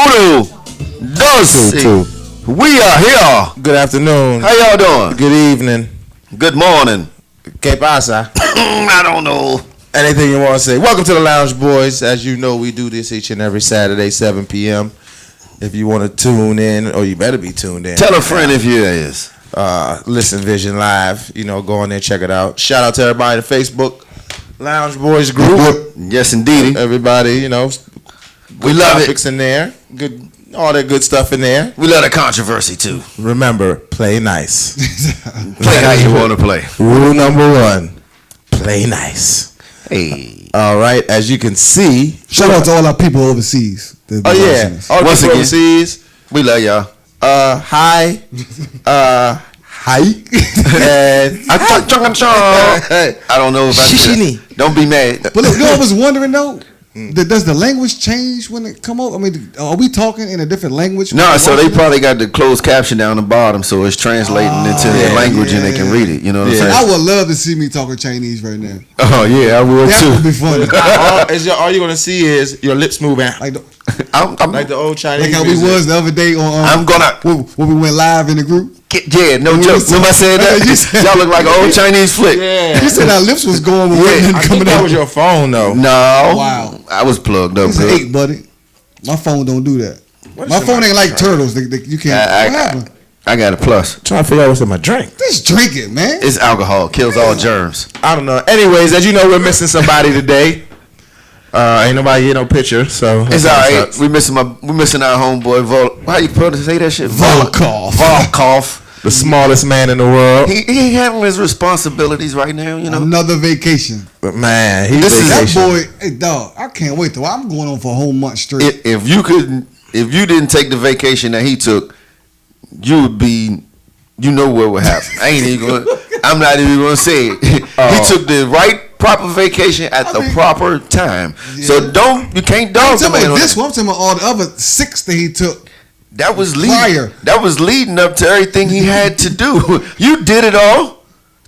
Uno, dos, Two. we are here. Good afternoon. How y'all doing? Good evening. Good morning. ¿Qué pasa? I don't know. Anything you want to say. Welcome to the Lounge Boys. As you know, we do this each and every Saturday, 7 p.m. If you want to tune in, or you better be tuned in. Tell a friend if you is. Listen Vision Live. You know, go on there, check it out. Shout out to everybody in the Facebook Lounge Boys group. Yes, indeed. Everybody, you know, We love topics in there. Good, all that good stuff in there. We love the controversy too. Remember, play nice. Play how you want to play. Rule number 1, play nice. Hey. All right, as you can see. Shout out to all our people overseas. Oh yeah, all Once people again. overseas. We love y'all. Hi. Hi. And I don't know if I should. Don't be mad. But look, you know, I was wondering though, does the language change when it come up? I mean, are we talking in a different language? No, so they probably got the closed caption down the bottom, so it's translating into their language and they can read it. You know what I'm saying? I would love to see me talking Chinese right now. Oh yeah, I would That too. would be funny. all you're gonna see is your lips moving Like I'm like the old Chinese. how we music. was the other day on. I'm gonna. when we went live in the group. Yeah, no joke. Remember I said that? You said- Y'all look like an old Chinese flick. Yeah. You said our lips was going with Yeah, women I think coming that out. was your phone though. No. Wow. I was plugged up. It's an 8, buddy. My phone don't do that. My phone ain't like turtles. You can't. What happened? I got a plus. Trying to figure out what's in my drink. Just drink it, man. It's alcohol. Kills all germs. I don't know. Anyways, as you know, we're missing somebody today. Ain't nobody get no picture, so It's all right. We missing our homeboy. How you supposed to say that shit? Volkov. Volkov. The smallest man in the world. He handling his responsibilities right now. You know. Another vacation. But man, he's This is- That vacation. boy, hey dog, I can't wait though. I'm going on for a whole month straight. If you didn't take the vacation that he took, you would be. You know what would happen. I'm not even going to say it. He took the proper vacation at the proper time. Yeah. So you can't I'm dog the talking man about on this that. one. I'm talking about all the other 6 that he took. That was Prior. That was leading up to everything he had to do. You did it all.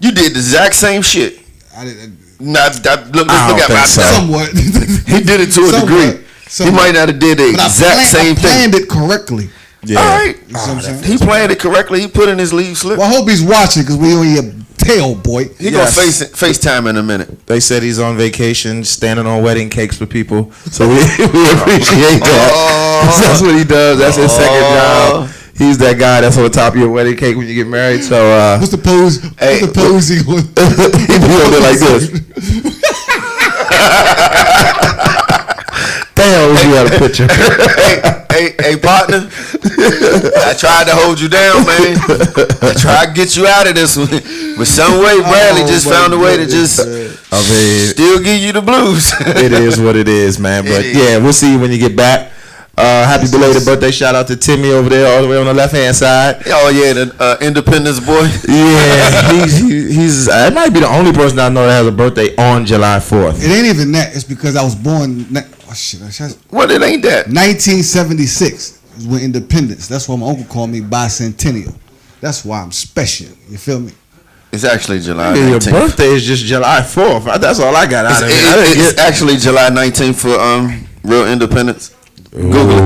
You did the exact same shit. I didn't. Look I don't at think my so. Somewhat. He did it to a degree. He might not have did the exact same I thing. planned it correctly. Yeah. All right. You see what I'm saying? He planned it correctly. He put in his leave slip. Well, I hope he's watching because we on your tail, boy. He Yes. gonna FaceTime in a minute. They said he's on vacation, standing on wedding cakes for people. So we appreciate that. That's what he does. That's his second job. He's that guy that's on the top of your wedding cake when you get married. So What's the pose? Hey. What's the pose he going? he be on there like this. Damn, we got a picture. hey, partner. I tried to hold you down, man. I tried to get you out of this one, but some way Bradley just found a way to just still give you the blues. It is what it is, man. But yeah, we'll see you when you get back. Happy belated birthday shout out to Timmy over there all the way on the left hand side. Oh yeah, the Independence boy. Yeah, he's I might be the only person I know that has a birthday on July 4th. It ain't even that. It's because I was born. Oh shit! What? It ain't that. 1976 is when independence. That's why my uncle called me bicentennial. That's why I'm special. You feel me? It's actually July Your 19th. birthday is just July 4th. That's all I got out of it. It's actually July 19th for real independence. Google it.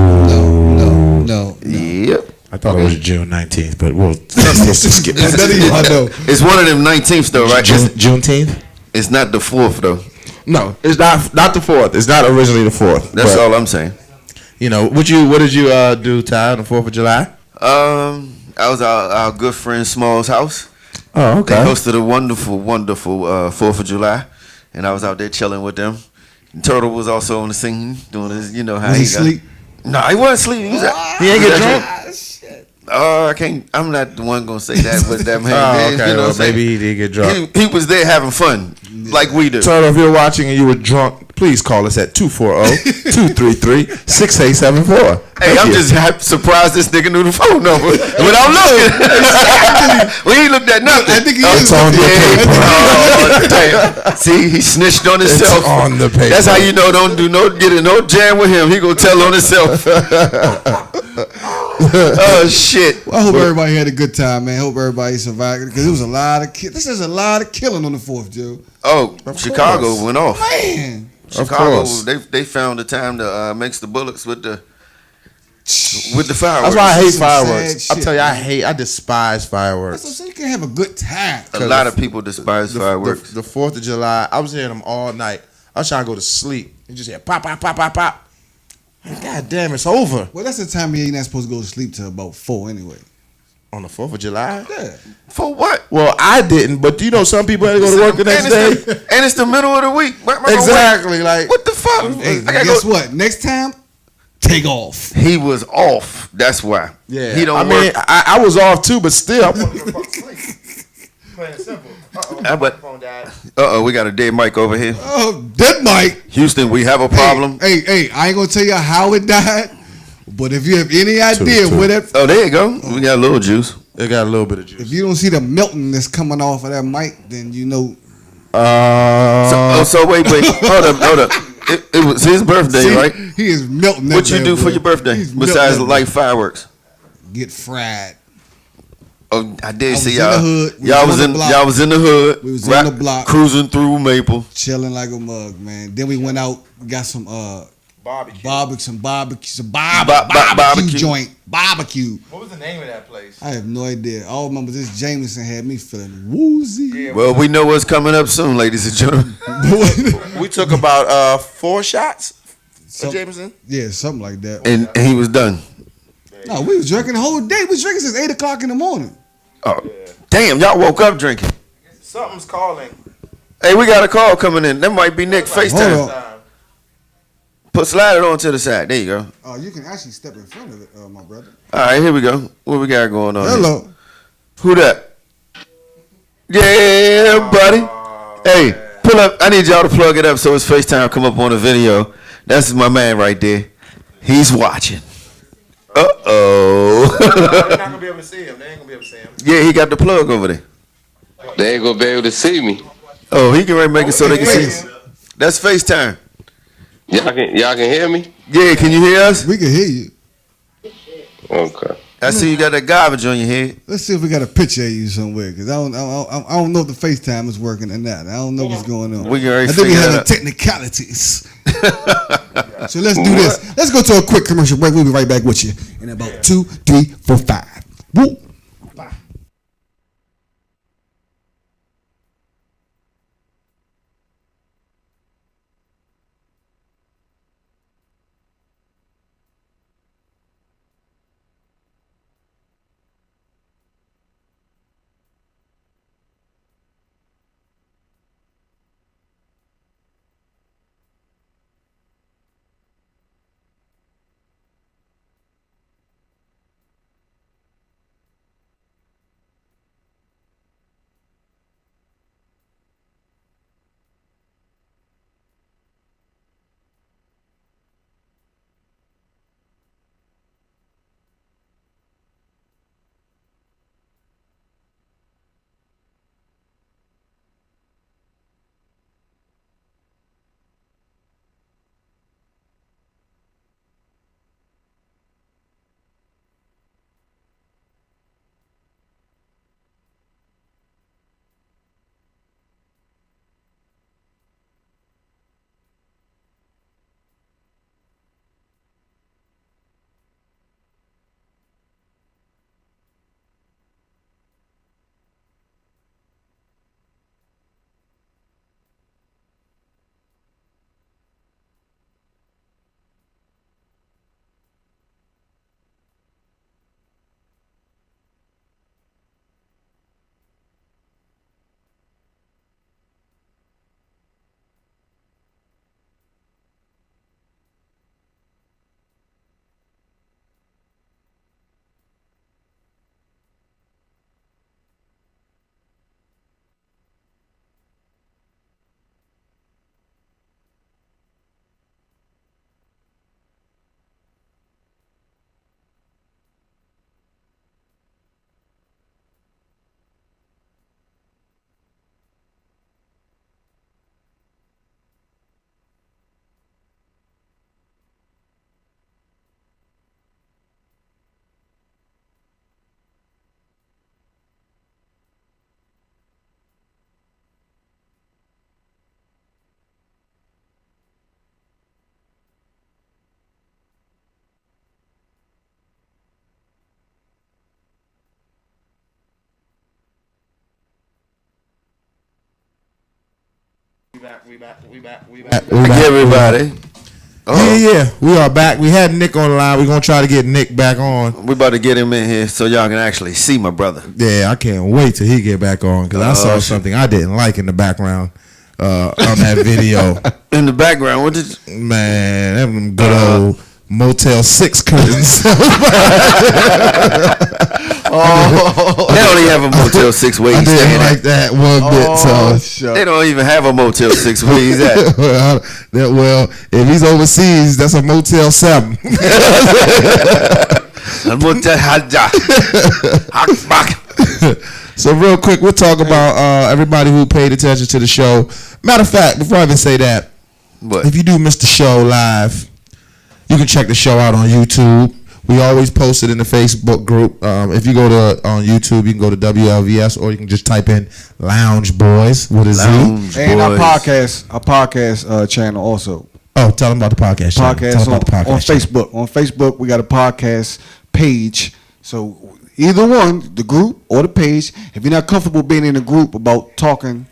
No. Yep. I thought it was June 19th, but we'll just skip None of y'all know. It's one of them 19th though, right? Juneteenth? It's not the 4th though. No, it's not the 4th. It's not originally the 4th. That's but, all I'm saying. You know, what did you do, Ty, on the 4th of July? I was our good friend Small's house. Oh, okay. They hosted a wonderful 4th of July, and I was out there chilling with them. And Turtle was also on the scene doing his, you know how When he he sleep? No, he wasn't sleeping. He ain't get drunk? I can't. I'm not the one gonna say that, but that man. Oh, did, okay. you know Well, what I'm saying? maybe he did get drunk. He was there having fun, like we do. Turtle, if you're watching and you were drunk, please call us at 240-233-6874. Hey, I'm just surprised this nigga knew the phone number without looking. We ain't looked at nothing. I think he It's is. on the paper. Oh, damn. See, he snitched on himself. It's on the paper. That's how you know don't get in no jam with him. He gonna tell on himself. Oh shit. Well, I hope everybody had a good time, man. Hope everybody survived because it was a lot of this is a lot of killing on the 4th, Joe. Oh, Chicago went off. Man, Chicago, course. they found the time to mix the bullets with the with the fireworks. That's why I hate Some fireworks. sad I tell you, shit, I despise That's what I'm fireworks. saying. You can have a good time. A lot of people despise fireworks. The 4th of July, I was hearing them all night. I was trying to go to sleep. You just hear pop, pop, pop, pop, pop. God damn, it's over. Well, that's the time of year you're not supposed to go to sleep till about 4 anyway. On the 4th of July? Yeah. For what? Well, I didn't, but you know some people had to go to work the next day. And it's the middle of the week. Exactly. Like, What the fuck? Hey, I gotta guess go. what? Next time, take off. He was off. That's why. yeah. He don't I work. mean, I was off too, but still. I wanted to fuck sleep. Plain and simple. Phone died. We got a dead mic over here. Oh, that mic. Houston, we have a problem. Hey, I ain't gonna tell you how it died, but if you have any idea Two. where that, Oh, there you go. We got a little juice. It got a little bit of juice. if you don't see the melting that's coming off of that mic, then you know. So wait. Hold up. It was his birthday, See, right? He is melting. What you that do bad for boy. your birthday He's besides melting that light fireworks? boy. Get fried. Oh, I did I see was y'all. in the hood. We Y'all was was on in. the block. Y'all was in the hood. We was on the block. cruising through Maple. Chilling like a mug, man. Then we went out, got some barbecue joint. Barbecue. What was the name of that place? I have no idea. All I remember this Jameson had me feeling woozy. Well, we know what's coming up soon, ladies and gentlemen. We took about 4 shots of Jameson. Yeah, something like that. And he was done. No, we was drinking the whole day. We was drinking since 8 o'clock in the morning. Oh, damn! Y'all woke up drinking. Something's calling. Hey, we got a call coming in. That might be Nick FaceTime. Hold on. Slide it on to the side. There you go. You can actually step in front of it, my brother. All right, here we go. What we got going on? Hello. Here? Who that? Yeah, buddy. Hey, pull up. I need y'all to plug it up so his FaceTime come up on the video. That's my man right there. He's watching. They're not gonna be able to see him. They ain't gonna be able to see him. Yeah, he got the plug over there. They ain't gonna be able to see me. Oh, he can ready to make it so they can see us. That's FaceTime. Y'all can hear me? Yeah, can you hear us? We can hear you. Okay. I see you got that garbage on your head. Let's see if we got a picture of you somewhere, because I don't know if the FaceTime is working or not. I don't know what's going on. We can already I think we figure that having out. technicalities. So let's do this. Let's go to a quick commercial break. We'll be right back with you in about 2, 3, 4, 5. Woo. Get everybody. Yeah. We are back. We had Nick on the line. We're going to try to get Nick back on. We about to get him in here so y'all can actually see my brother. Yeah, I can't wait till he get back on because I saw something I didn't like in the background on that video. In the background, what did you... Man, them good old Motel 6 curtains. They don't even have a Motel 6 where I he's didn't staying like at. that one bit. So They don't even have a Motel 6 where he's at. well, if he's overseas, that's a Motel 7. So real quick, we'll talk about everybody who paid attention to the show. Matter of fact, before I even say that, if you do miss the show live, you can check the show out on YouTube. We always post it in the Facebook group. If you go to on YouTube, you can go to WLVS, or you can just type in Lounge Boys with a Z. And our podcast channel also. Oh, tell them about the podcast channel. Tell them about the podcast on channel. Facebook. On Facebook, we got a podcast page. So either one, the group or the page. If you're not comfortable being in a group about talking,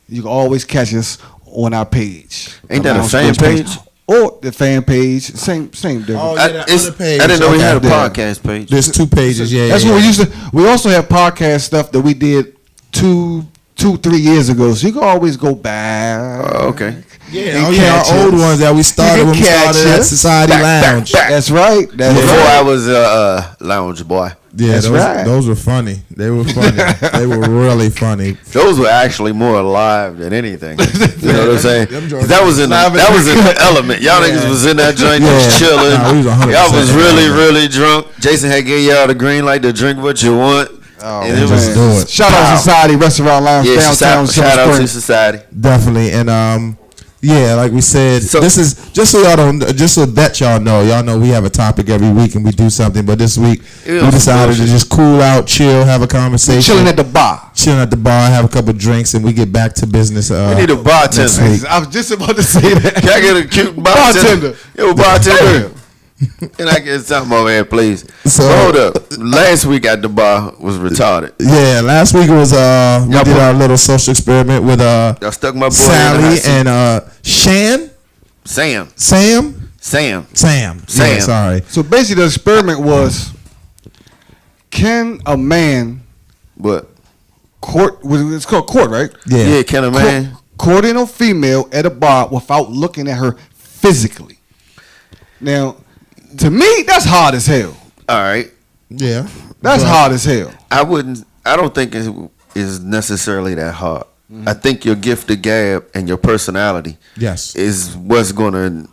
you can always catch us on our page. Ain't that a fan page? Or the fan page, same difference. Oh, yeah, the other page. I didn't know we had a Okay. podcast page. There's 2 pages. Yeah, That's yeah, what we yeah. used to. We also have podcast stuff that we did 3 years ago. So you can always go back. Okay. Yeah, and our old ones that we started when we started at Society Lounge. That's right. That's Before right. I was a lounge boy. Yeah, That's right. those were funny. They were funny. They were really funny. Those were actually more alive than anything. You know what I'm saying? Them 'Cause joints that was in the element. Y'all niggas was in that joint just chilling. Nah, we was 100% Y'all was really, in that. really drunk. Jason had gave y'all the green light to drink what you want. And it man. was Just do it. Shout out Society Restaurant Lounge downtown. shout out to Silver Spring. society. Definitely, and yeah, like we said, So- this is just so that y'all know we have a topic every week and we do something. But this week Yeah, we decided to bullshit. just cool out, chill, have a conversation, Chilling at the bar. have a couple drinks, and we get back to business. We need a next bartender. week. I was just about to say that. Can I get a cute bartender? Yo, bartender. Can I get something over here, please? So- Hold up. Last week at the bar was retarded. Yeah, last week was we Y'all did put- our little social experiment with Y'all stuck my boy in the Sally hot seat. and Shan, Sam. Sam. Sam. Yeah, sorry. So basically, the experiment was: can a man But court? It's called court, right? yeah, can a man? Courting a female at a bar without looking at her physically. Now, to me, that's hard as hell. All right. Yeah, That's hard as hell. I don't think it is necessarily that hard. I think your gift of gab and your personality Yes. is what's going to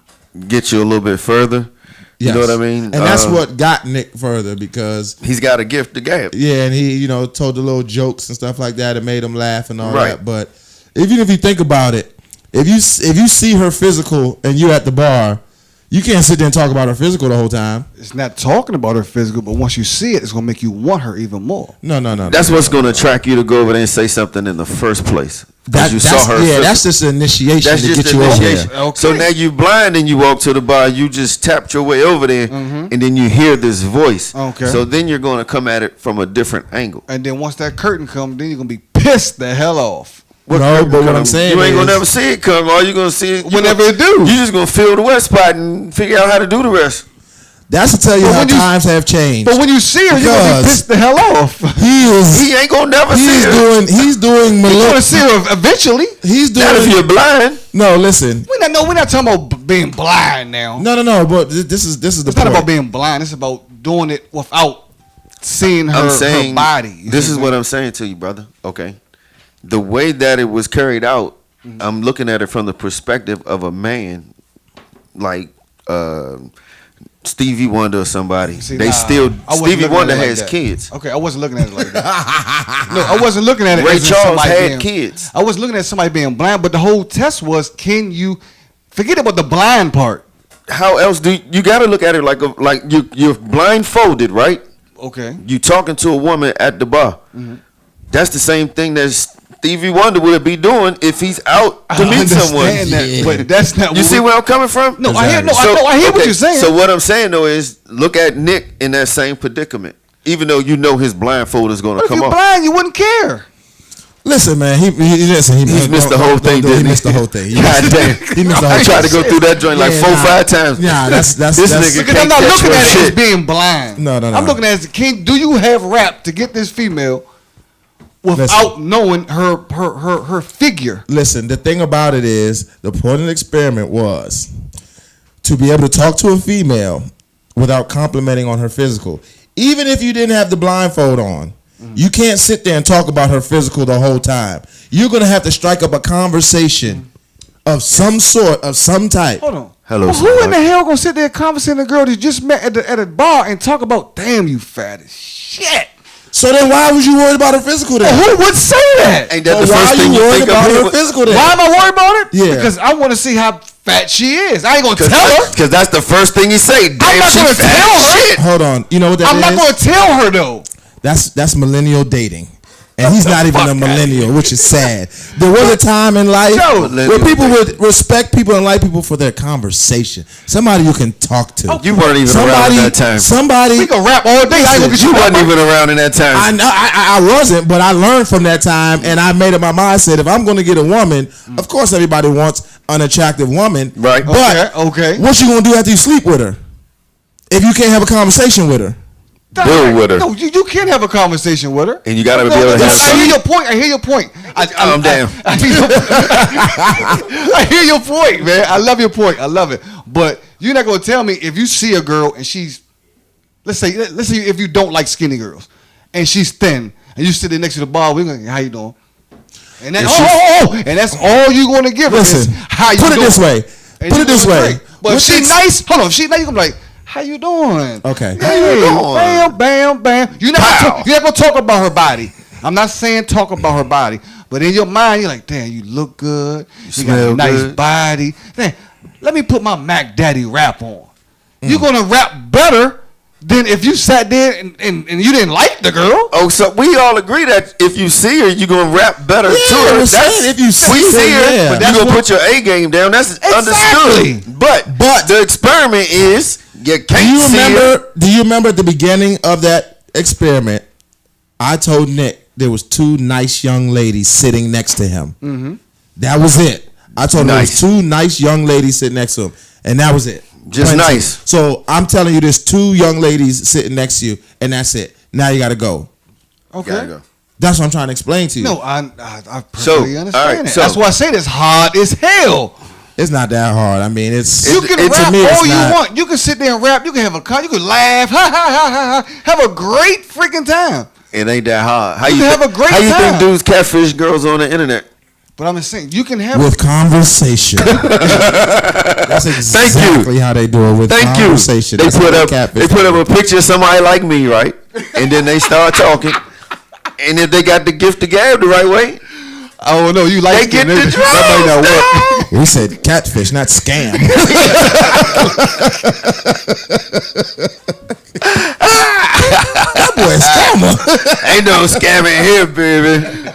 get you a little bit further. You know Yes. what I mean? And that's what got Nick further because he's got a gift of gab. yeah, and he told the little jokes and stuff like that. It made him laugh and all Right. that. But even if you think about it, if you see her physical and you're at the bar, you can't sit there and talk about her physical the whole time. It's not talking about her physical, but once you see it, it's gonna make you want her even more. No. That's what's going to attract you to go over there and say something in the first place. 'Cause That, you that's, saw her. yeah, physical. that's just initiation That's to just get you over initiation. there. Okay. So now you blind and you walk to the bar. You just tapped your way over there, and then you hear this voice. Okay. So then you're going to come at it from a different angle. And then once that curtain comes, then you're gonna be pissed the hell off. No, but what I'm saying you ain't is, gonna never see it come. All you gonna see it Whenever it do. You just gonna fill the wet spot and figure out how to do the rest. that's to tell you But how when you- times have changed. But when you see her, you're gonna Because- be pissed the hell off. He ain't gonna never see it. he's doing You're gonna see her eventually. he's Not if doing you're blind. no. Listen, We're not talking about being blind now. no. But this is the It's point. not about being blind. It's about doing it without seeing her, I'm saying her body. This is what I'm saying to you, brother. Okay, the way that it was carried out, I'm looking at it from the perspective of a man, like Stevie Wonder or somebody. See, They nah, still I wasn't Stevie looking Wonder at it like has that. kids. Okay, I wasn't looking at it like that. No, I wasn't looking at it. Ray as in Charles somebody had being- kids. I was looking at somebody being blind, but the whole test was: can you forget about the blind part? How else do you got to look at it like you're blindfolded, right? Okay. You talking to a woman at the bar. That's the same thing that Stevie Wonder would be doing if he's out to I meet someone. understand that, Yeah. but that's not. You see where I'm coming from? No, I hear. No, So- I hear what okay, you're saying. So what I'm saying though is, look at Nick in that same predicament. Even though you know his blindfold is going to But if come you're off. blind, you wouldn't care. Listen, man. He missed the whole thing. He missed the whole thing. God damn. He missed the whole I thing. tried to go through that joint like 4-5 times. Yeah, that's this nigga Because can't I'm not catch looking your at it shit. as being blind. No. I'm looking at it as, do you have rap to get this female without knowing her figure? Listen, the thing about it is, the point of the experiment was to be able to talk to a female without complimenting on her physical. Even if you didn't have the blindfold on, you can't sit there and talk about her physical the whole time. You're going to have to strike up a conversation of some sort, of some type. Hold on. Hello, Well, who in the hell gonna sit there conversing with a girl that you just met at a bar and talk about, damn, you fat as shit? So then why was you worried about her physical then? Who would say that? Ain't that Well, the why first are thing you you worried think about her of? physical then? Why am I worried about it? Yeah. Because I want to see how fat she is. I ain't gonna tell her. Because that's the first thing you say. Damn, I'm not she gonna fat tell as her. shit. Hold on. You know what that I'm not is? gonna tell her though. That's millennial dating. And he's not even a millennial, which is sad. There was a time in life where people would respect people and like people for their conversation. Somebody you can talk to. You weren't even around in that time. Somebody. We can rap all day. You wasn't even around in that time. I know I wasn't, but I learned from that time, and I made up my mindset. If I'm going to get a woman, of course everybody wants an attractive woman, Right. But Okay. what you going to do after you sleep with her? If you can't have a conversation with her, Build with her. No, you can't have a conversation with her. And you gotta be able to have I hear your point. I hear your point. Damn. I hear your point, man. I love your point. I love it. But you're not gonna tell me if you see a girl and she's, let's say if you don't like skinny girls and she's thin and you sit there next to the bar, we're gonna, how you doing? And then and that's all you're gonna give her. listen. Is how you Put it doing? this way. And Put you it this gonna way. drink. But if she nice, hold on. If she nice, you gonna be like, how you doing? Okay. How you doing? Bam, bam, bam. You're not gonna talk about her body. I'm not saying talk about her body, but in your mind, you're like, damn, you look good. You got a nice body. Damn, let me put my Mac Daddy rap on. You're gonna rap better than if you sat there and you didn't like the girl. Oh, so we all agree that if you see her, you're gonna rap better to her. If you see her, but you're gonna put your A game down. That's understood. But the experiment is you can't see her. Do you remember at the beginning of that experiment? I told Nick there was two nice young ladies sitting next to him. Mm-hmm. That was it. I told him there was two nice young ladies sitting next to him, and that was it. Just nice. So I'm telling you, there's two young ladies sitting next to you, and that's it. Now you got to go. Okay. Gotta go. That's what I'm trying to explain to you. No, I perfectly understand all right, it. so- That's why I say it's hard as hell. It's not that hard. I mean, it's You can rap all you want. You can sit there and rap. You can have a you can laugh. Ha ha ha ha ha. Have a great freaking time. It ain't that hard. How You can have a great How you time. think dudes catfish girls on the internet? But I'm just saying, you can have with conversation. That's exactly how they do it with conversation. They put up a picture of somebody like me, right? And then they start talking. And if they got the gift of gab the right way, oh no, you like they get the drugs. We said catfish, not scam. That boy is scammer. Ain't no scamming here, baby.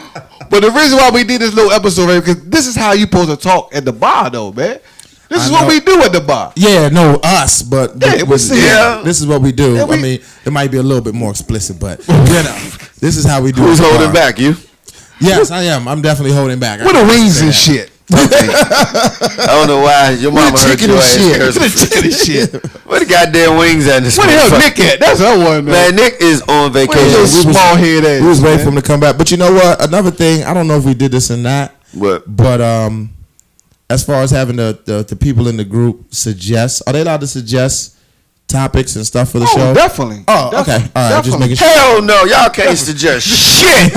But the reason why we did this little episode, right, because this is how you supposed to talk at the bar, though, man. This is what we do at the bar. Yeah, no, us, but yeah. This is what we do. Yeah, I mean, it might be a little bit more explicit, but you know, this is how we do. Who's it holding back? You? Yes, I am. I'm definitely holding back. With the wings and shit. I don't know why your mama heard chicken your and ass. shit. Chicken and shit. Where the goddamn wings at this Where the hell Nick at? That's her one, man. Man, Nick is on vacation. Small head ass. We was waiting for him to come back. But you know what? Another thing, I don't know if we did this or not. What? But as far as having the people in the group suggest, are they allowed to suggest topics and stuff for the show? Definitely. Oh, okay. All right. Just making sure. Hell no, y'all can't suggest shit.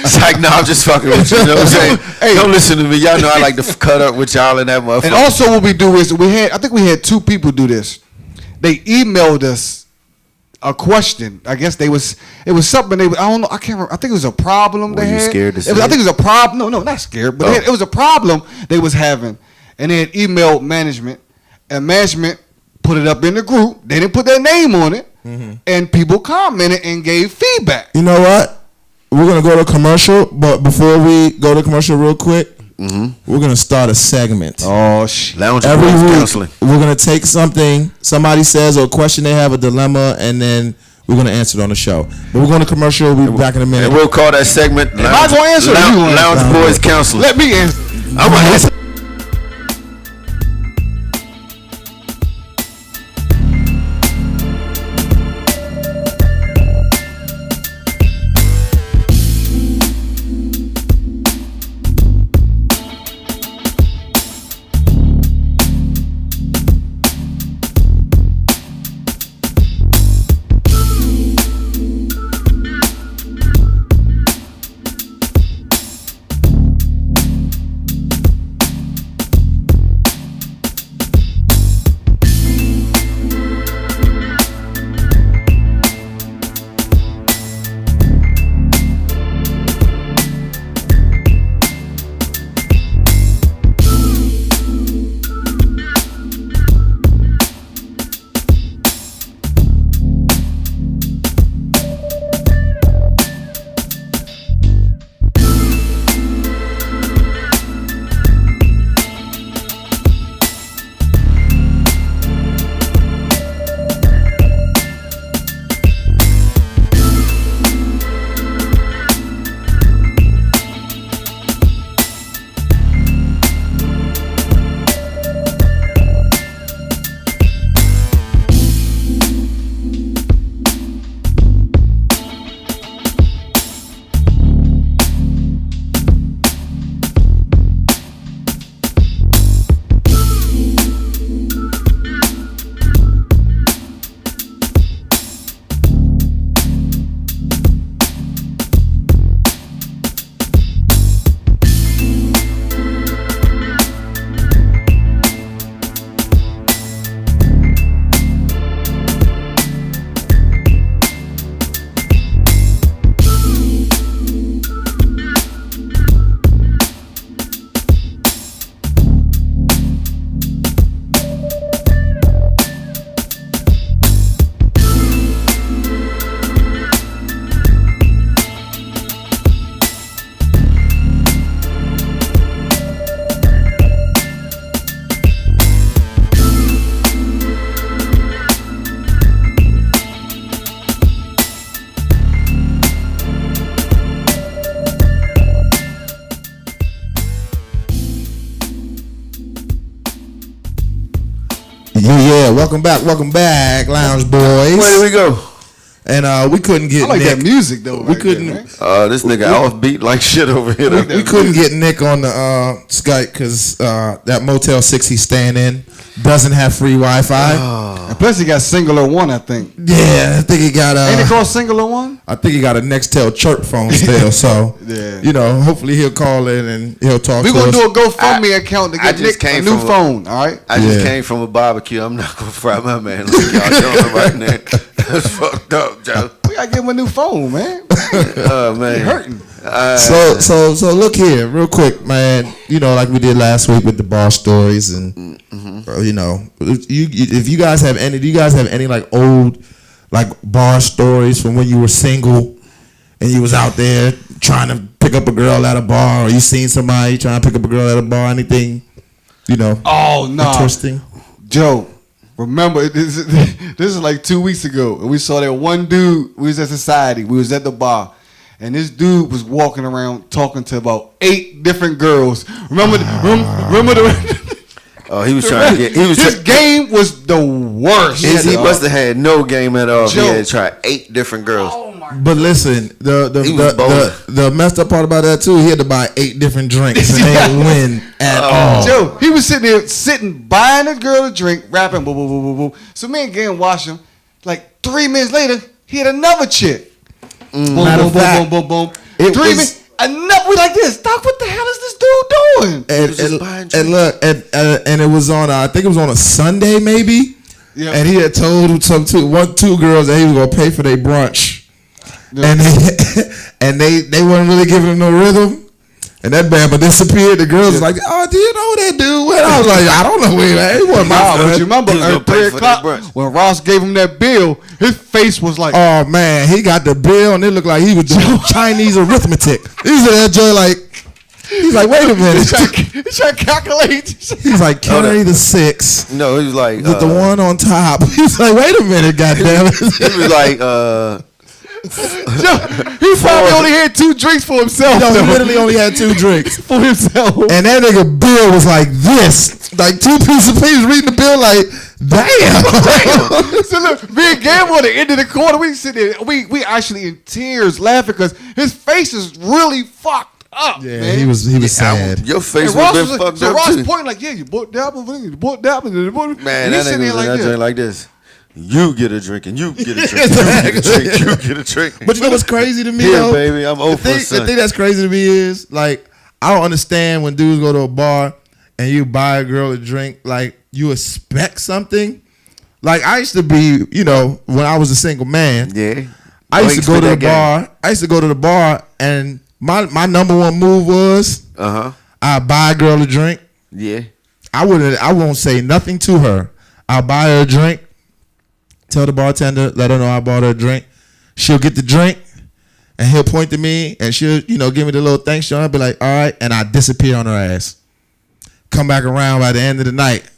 It's like, no, I'm just fucking with you. You know what I'm saying? Hey, don't listen to me. Y'all know I like to cut up with y'all and that motherfucker. And also, what we do is I think we had two people do this. They emailed us a question. I guess it was something I don't know. I can't remember. I think it was a problem Were they you had. scared to say I think it was a problem. No, not scared, but it was a problem they was having, and they had emailed management, and management put it up in the group. They didn't put their name on it, and people commented and gave feedback. You know what? We're gonna go to commercial, but before we go to commercial, real quick, we're gonna start a segment. Oh shit! Lounge Every week, counseling. we're gonna take something somebody says or a question they have, a dilemma, and then we're gonna answer it on the show. But we're going to commercial. We'll be back in a minute. And we'll call that segment. Am I going to answer? Or you gonna Lounge answer? Boys Counseling. Let me answer. I'm gonna answer. Yeah, welcome back, Lounge Boys. Where did we go? And we couldn't get I like Nick. that music though. We right couldn't. there, This nigga offbeat like shit over here. We couldn't get Nick on the Skype because that Motel 6 he's staying in doesn't have free Wi-Fi. and plus, he got Singular One, I think. Yeah, I think he got Ain't it called Singular One? I think he got a Nextel chirp phone still. So Yeah. you know, hopefully he'll call in and he'll talk We're to gonna us. do a GoFundMe account to I get just Nick a came new from phone. All right. I just Yeah. came from a barbecue. I'm not gonna fry my man like y'all doing right now. That's fucked up, Joe. We gotta give him a new phone, man. Oh man, He hurting. So look here, real quick, man. You know, like we did last week with the bar stories, and you know, if you guys have any, do you guys have any like old like bar stories from when you were single and you was out there trying to pick up a girl at a bar, or you seen somebody trying to pick up a girl at a bar? Anything, you know? Oh no, Interesting. Joe. Remember, this is like 2 weeks ago, and we saw that one dude. We was at Society. We was at the bar, and this dude was walking around talking to about 8 different girls. Remember the. Oh, he was trying to get. He was. His game was the worst. He must have had no game at all. Joe. He had to try 8 different girls. But listen, He was bowling. the messed up part about that too, he had to buy 8 different drinks and they didn't win at all. Joe, he was buying a girl a drink, rapping, boom, boom, boom, boom, boom. So me and Gam watched him. Like 3 minutes later, he had another chick. Boom, Matter boom, of boom, fact, boom, boom, boom. it 3 was- minutes. Enough. We like this. Doc, what the hell is this dude doing? And look, and it was on. I think it was on a Sunday, maybe. Yeah. And he had told two girls that he was gonna pay for their brunch, Yeah. and they weren't really giving him no rhythm. And that band disappeared. The girls was like, "Oh, do you know that dude?" And I was like, "I don't know where he wasn't my Nah, but friend." you remember He was at gonna 3 pay for that o'clock brunch. when Ross gave him that bill, his face was like, Oh man, he got the bill and it looked like he was doing Chinese arithmetic. He said that joy like He's like, wait a minute. He's trying to calculate. He's like, carry the 6 No, he was like with the one on top. He's like, wait a minute, goddamn it. He was like He probably only had 2 drinks for himself. No, he literally only had 2 drinks for himself. And that nigga bill was like this, like 2 pieces of paper reading the bill like, damn. So look, me and Gamble at the end of the corner, we sit there, we actually in tears laughing because his face is really fucked up. Yeah, man. he was sad. Your face And would Ross have been fucked so up Ross too. pointing like, yeah, you bought that one, you bought that one, Man, and that he's sitting nigga there was in that like joint like this. You get a drink and you get a drink. You get a drink. You get a drink. But you know what's crazy to me, Here, though? baby, I'm over The thing that's crazy to me is, like, I don't understand when dudes go to a bar and you buy a girl a drink, like, you expect something. Like, I used to be, you know, when I was a single man, Yeah. I used to go to the bar. I used to go to the bar, and my number one move was I'd buy a girl a drink. Yeah. I won't say nothing to her. I'll buy her a drink. Tell the bartender, let her know I bought her a drink. She'll get the drink, and he'll point to me, and she'll, you know, give me the little thanks. I'll be like, all right, and I disappear on her ass. Come back around by the end of the night.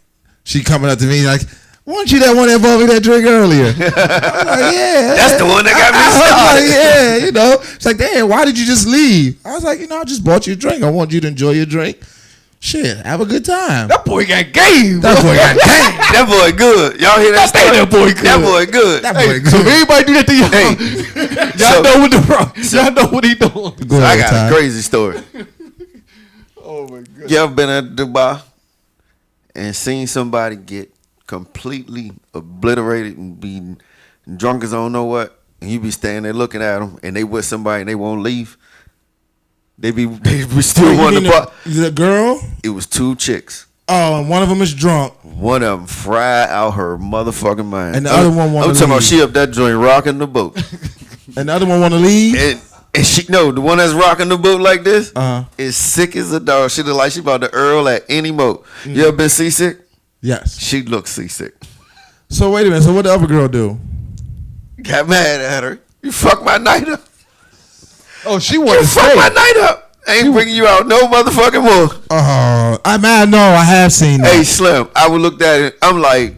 She coming up to me like, weren't you that one that bought me that drink earlier? I'm like, yeah. That's the one that got me I started. was like, yeah, you know. It's like, damn, why did you just leave? I was like, you know, I just bought you a drink. I want you to enjoy your drink. Shit, have a good time. that boy got game. That boy got game. That boy good. Y'all hear that? That boy good. That boy good. That Hey, boy so if good. anybody do that to y'all, Hey, y'all know what y'all know what he doing. Go I ahead, got Ty. a crazy story. Oh my god. You ever been at Dubai and seen somebody get completely obliterated and be drunk as I don't know what, and you be standing there looking at them, and they with somebody and they won't leave? They be still You wanting mean to. the girl? It was 2 chicks. Oh, and one of them is drunk. One of them fried out her motherfucking mind. And the other one wanna I'm talking about leave. she up that joint rocking the boat. And the other one want to leave? And she the one that's rocking the boat like this Uh-huh. is sick as a dog. She look like she about to Earl at any mo. You ever been seasick? Yes. She looks seasick. So wait a minute. So what the other girl do? Got mad at her. You fucked my night up. Oh, she You wanted to fucked stay. my night up. I ain't bringing you out no motherfucking more. I know I have seen that. Hey, Slim, I would look at it. I'm like,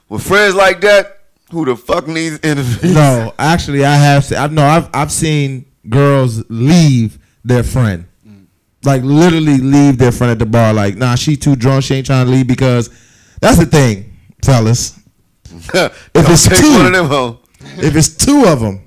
with friends like that, who the fuck needs enemies? No, actually, I have seen. I've seen girls leave their friend, like literally leave their friend at the bar. Like, nah, she too drunk. She ain't trying to leave because that's the thing, fellas. If it's take two- one of them home. If it's 2 of them,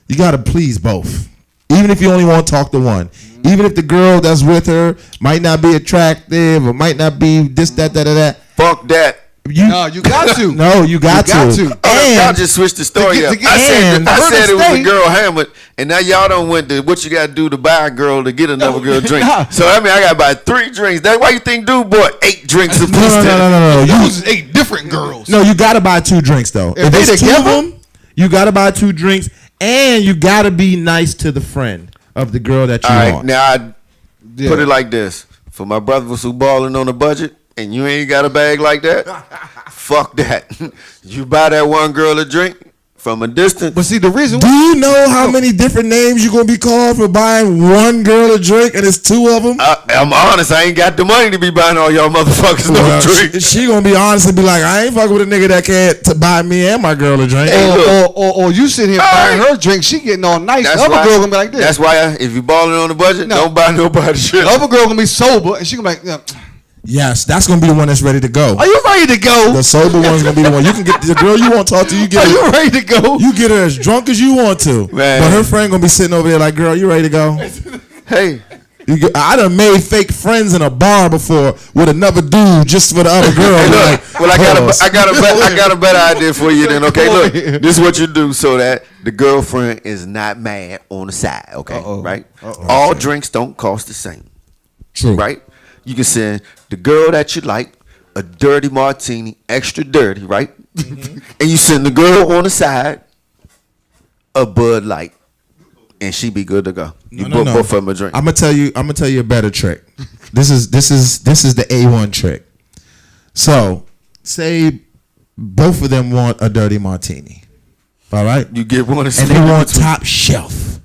you gotta please both. Even if you only want to talk to one. Even if the girl that's with her might not be attractive or might not be this, that. Fuck that. No, you got to. No, you got to. got to. Y'all And just switched the story To up. get- I said and- it was stay. a girl hammered, and now y'all done went to what you got to do to buy a girl to get another girl drink. nah. So I mean, I got to buy 3 drinks. That's why you think dude bought 8 drinks of this. no. You was 8 different girls. No, you gotta buy 2 drinks though. If If they it's 2 of together? them, you gotta buy 2 drinks, and you gotta be nice to the friend of the girl that you All right, want. now I put it like this: for my brothers who balling on a budget, and you ain't got a bag like that, fuck that. You buy that one girl a drink from a distance. But see, the reason Do you know how many different names you gonna be called for buying one girl a drink, and it's 2 of them? I'm honest, I ain't got the money to be buying all y'all motherfuckers no Well, drink. she gonna be honest and be like, I ain't fucking with a nigga that can't to buy me and my girl a drink. Hey, look. or you sitting here All buying right. her drink, she getting all nice. That's The other why, girl gonna be like this. That's why if you balling on a budget, No. don't buy nobody shit. The other girl gonna be sober, and she gonna be like, Yes, that's gonna be the one that's ready to go. "Are you ready to go? The sober one's gonna be the one. You can get the girl you want to talk to. You get Are her, you ready to go?" you get her as drunk as you want to. Man. But her friend gonna be sitting over there like, girl, you ready to go? Hey, I done made fake friends in a bar before with another dude just for the other girl. hey, look. Like, Well, I pause. got a better idea for you. Then, okay, Go look, ahead. this is what you do so that the girlfriend is not mad on the side. Okay, Uh-oh. right? All drinks don't cost the same. True. Right? You can send the girl that you like a dirty martini, extra dirty, right? And you send the girl on the side a Bud Light, and she be good to go. You both of them a drink. I'm gonna tell you a better trick. This is the A1 trick. So, say both of them want a dirty martini. All right? You get one And they want top shelf.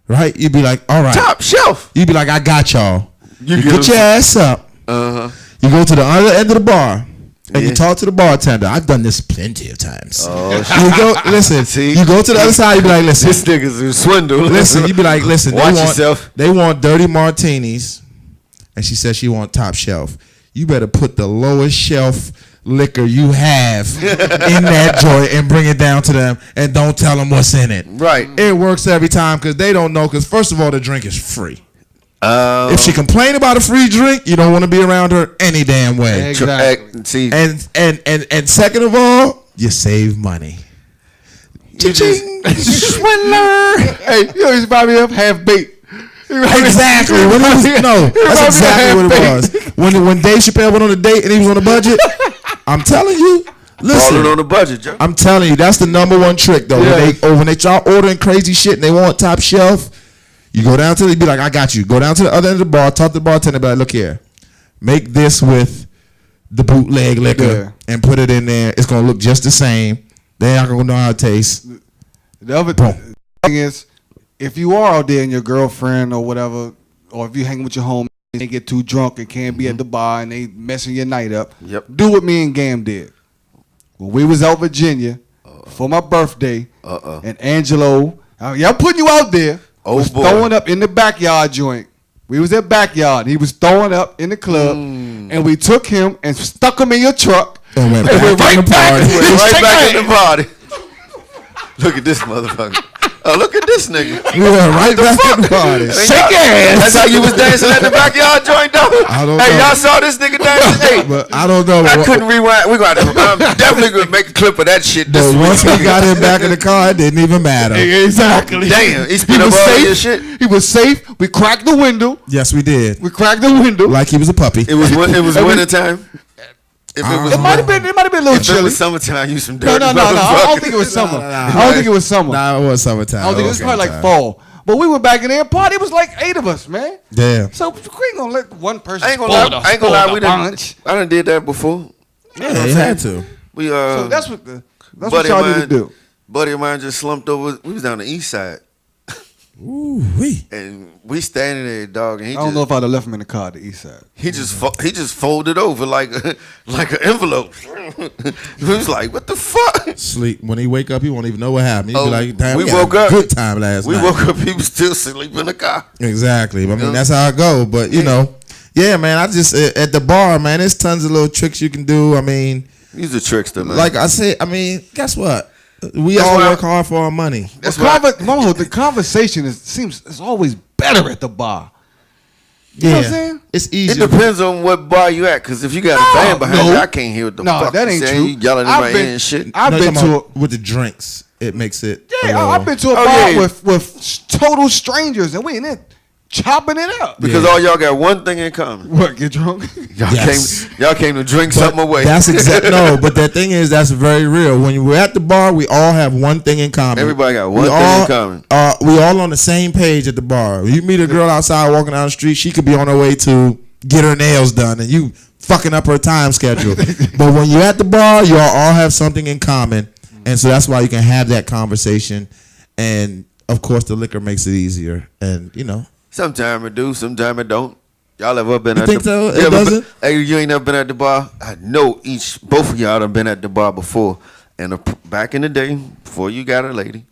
right? You'd be like, all right. Top shelf. You'd be like, I got y'all. You get get your ass up. Uh-huh. You go to the other end of the bar. And Yeah. you talk to the bartender. I've done this plenty of times. Oh, you go, listen. See? You go to the other side. You be like, listen. This nigga's a swindle. Listen. You be like, listen. Watch they want, yourself. They want dirty martinis, and she says she want top shelf. You better put the lowest shelf liquor you have in that joint and bring it down to them, and don't tell them what's in it. Right. It works every time because they don't know. Because first of all, the drink is free. If she complain about a free drink, you don't want to be around her any damn way. Exactly. See, And second of all, you save money. Cha-ching. Swindler. Hey, you always buy me up half baked. Exactly. That's exactly what it was. When Dave Chappelle went on a date and he was on a budget, I'm telling you. Listen, balling on the budget, Joe. I'm telling you, that's the number one trick though. Yeah. When they start ordering crazy shit and they want top shelf, you go down to the, be like, I got you. Go down to the other end of the bar, talk to the bartender, be like, look here, make this with the bootleg liquor and put it in there. It's gonna look just the same. They ain't gonna know how it tastes. The other thing is, if you are out there and your girlfriend or whatever, or if you hang with your homies and they get too drunk and can't be at the bar and they messing your night up, do what me and Gam did. When we was out Virginia for my birthday, and Angelo, y'all putting you out there, was throwing up in the backyard joint. We was at backyard. He was throwing up in the club, and we took him and stuck him in your truck. And went Right back back in the party. Look at this motherfucker. Oh, look at this nigga. We went right back in the party. Shake your ass. That's how you was dancing at the backyard joint, though. I don't Hey, know. y'all saw this nigga dancing? Hey, But I don't know. I couldn't rewind. We got. I'm definitely gonna make a clip of that shit. But This once we week. got him back in the car, it didn't even matter. Exactly. Damn, he He spit up was all your safe. shit. He was safe. We cracked the window. Yes, we did. We cracked the window. Like he was a puppy. It was winter time. If it was It might have been. It might have been a little if it chilly. was summertime, you some No, dirty no. I don't motherfucker. think it was summer. Nah. I don't think it was summer. Nah, it was summertime. I don't think it was probably like fall. But we went back in there and party. It was like 8 of us, man. Yeah. So we ain't gonna let one person. I ain't gonna lie. We done. I done did that before. Yeah, you had to. We So that's what what buddy y'all of need to mine- do. Buddy of mine just slumped over. We was down the east side, Ooh, wee. and we standing there, dog. And he I don't just, know if I'd have left him in the car at the east side. he just folded over like like an envelope. He was like, "What the fuck?" Sleep. When he wake up, he won't even know what happened. He'll Oh, be like, damn, we we had woke a up. good time last We night. woke up. He was still asleep in the car. Exactly. I mean, that's how I go. But, you know, yeah, man, I just, at the bar, man, there's tons of little tricks you can do. I mean, He's a trickster, man. like I said, I mean, guess what? We That's all why- work hard for our money. That's Well, why. Mama, the conversation is always better at the bar. You know what I'm saying? It's It easier. depends on what bar you at, cause if you got a band behind you, I can't hear what the No, fuck that you ain't saying. true. You yelling in I've my been- ear and shit. I've No, been talking to about with the drinks. It makes it. a Yeah, little- I've been to a Oh, bar yeah. with total strangers, and we in there chopping it up. Because all y'all got one thing in common. What, get drunk? Yes. Y'all came to drink But something away. That's exactly no. But the thing is, that's very real. When we're at the bar, we all have one thing in common. Everybody got one We thing all, in common. We all on the same page at the bar. You meet a girl outside walking down the street, she could be on her way to get her nails done, and you fucking up her time schedule. But when you're at the bar, you all have something in common, and so that's why you can have that conversation. And of course, the liquor makes it easier. And you know, Sometimes it do, sometimes it don't. Y'all ever been You at think the so? It you ever been- doesn't? Hey, you ain't never been at the bar? I know both of y'all done been at the bar before. And back in the day, before you got a lady,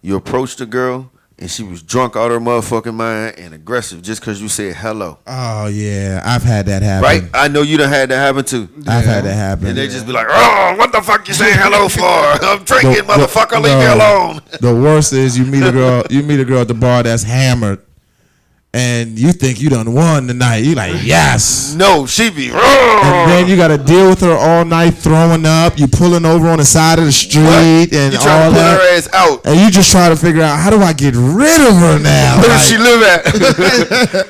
you approached a girl and she was drunk out her motherfucking mind and aggressive just because you said hello. oh yeah, I've had that happen. Right? I know you done had that happen too. I've had that happen. And they just be like, oh, what the fuck you saying hello for? I'm drinking, motherfucker, leave me no. alone. The worst is you meet a girl at the bar that's hammered, and you think you done won tonight. You like, yes. No, she be, And then you got to deal with her all night, throwing up. You pulling over on the side of the street and you all trying to pull that. her ass out. And you just try to figure out, how do I get rid of her now? Where does she live at?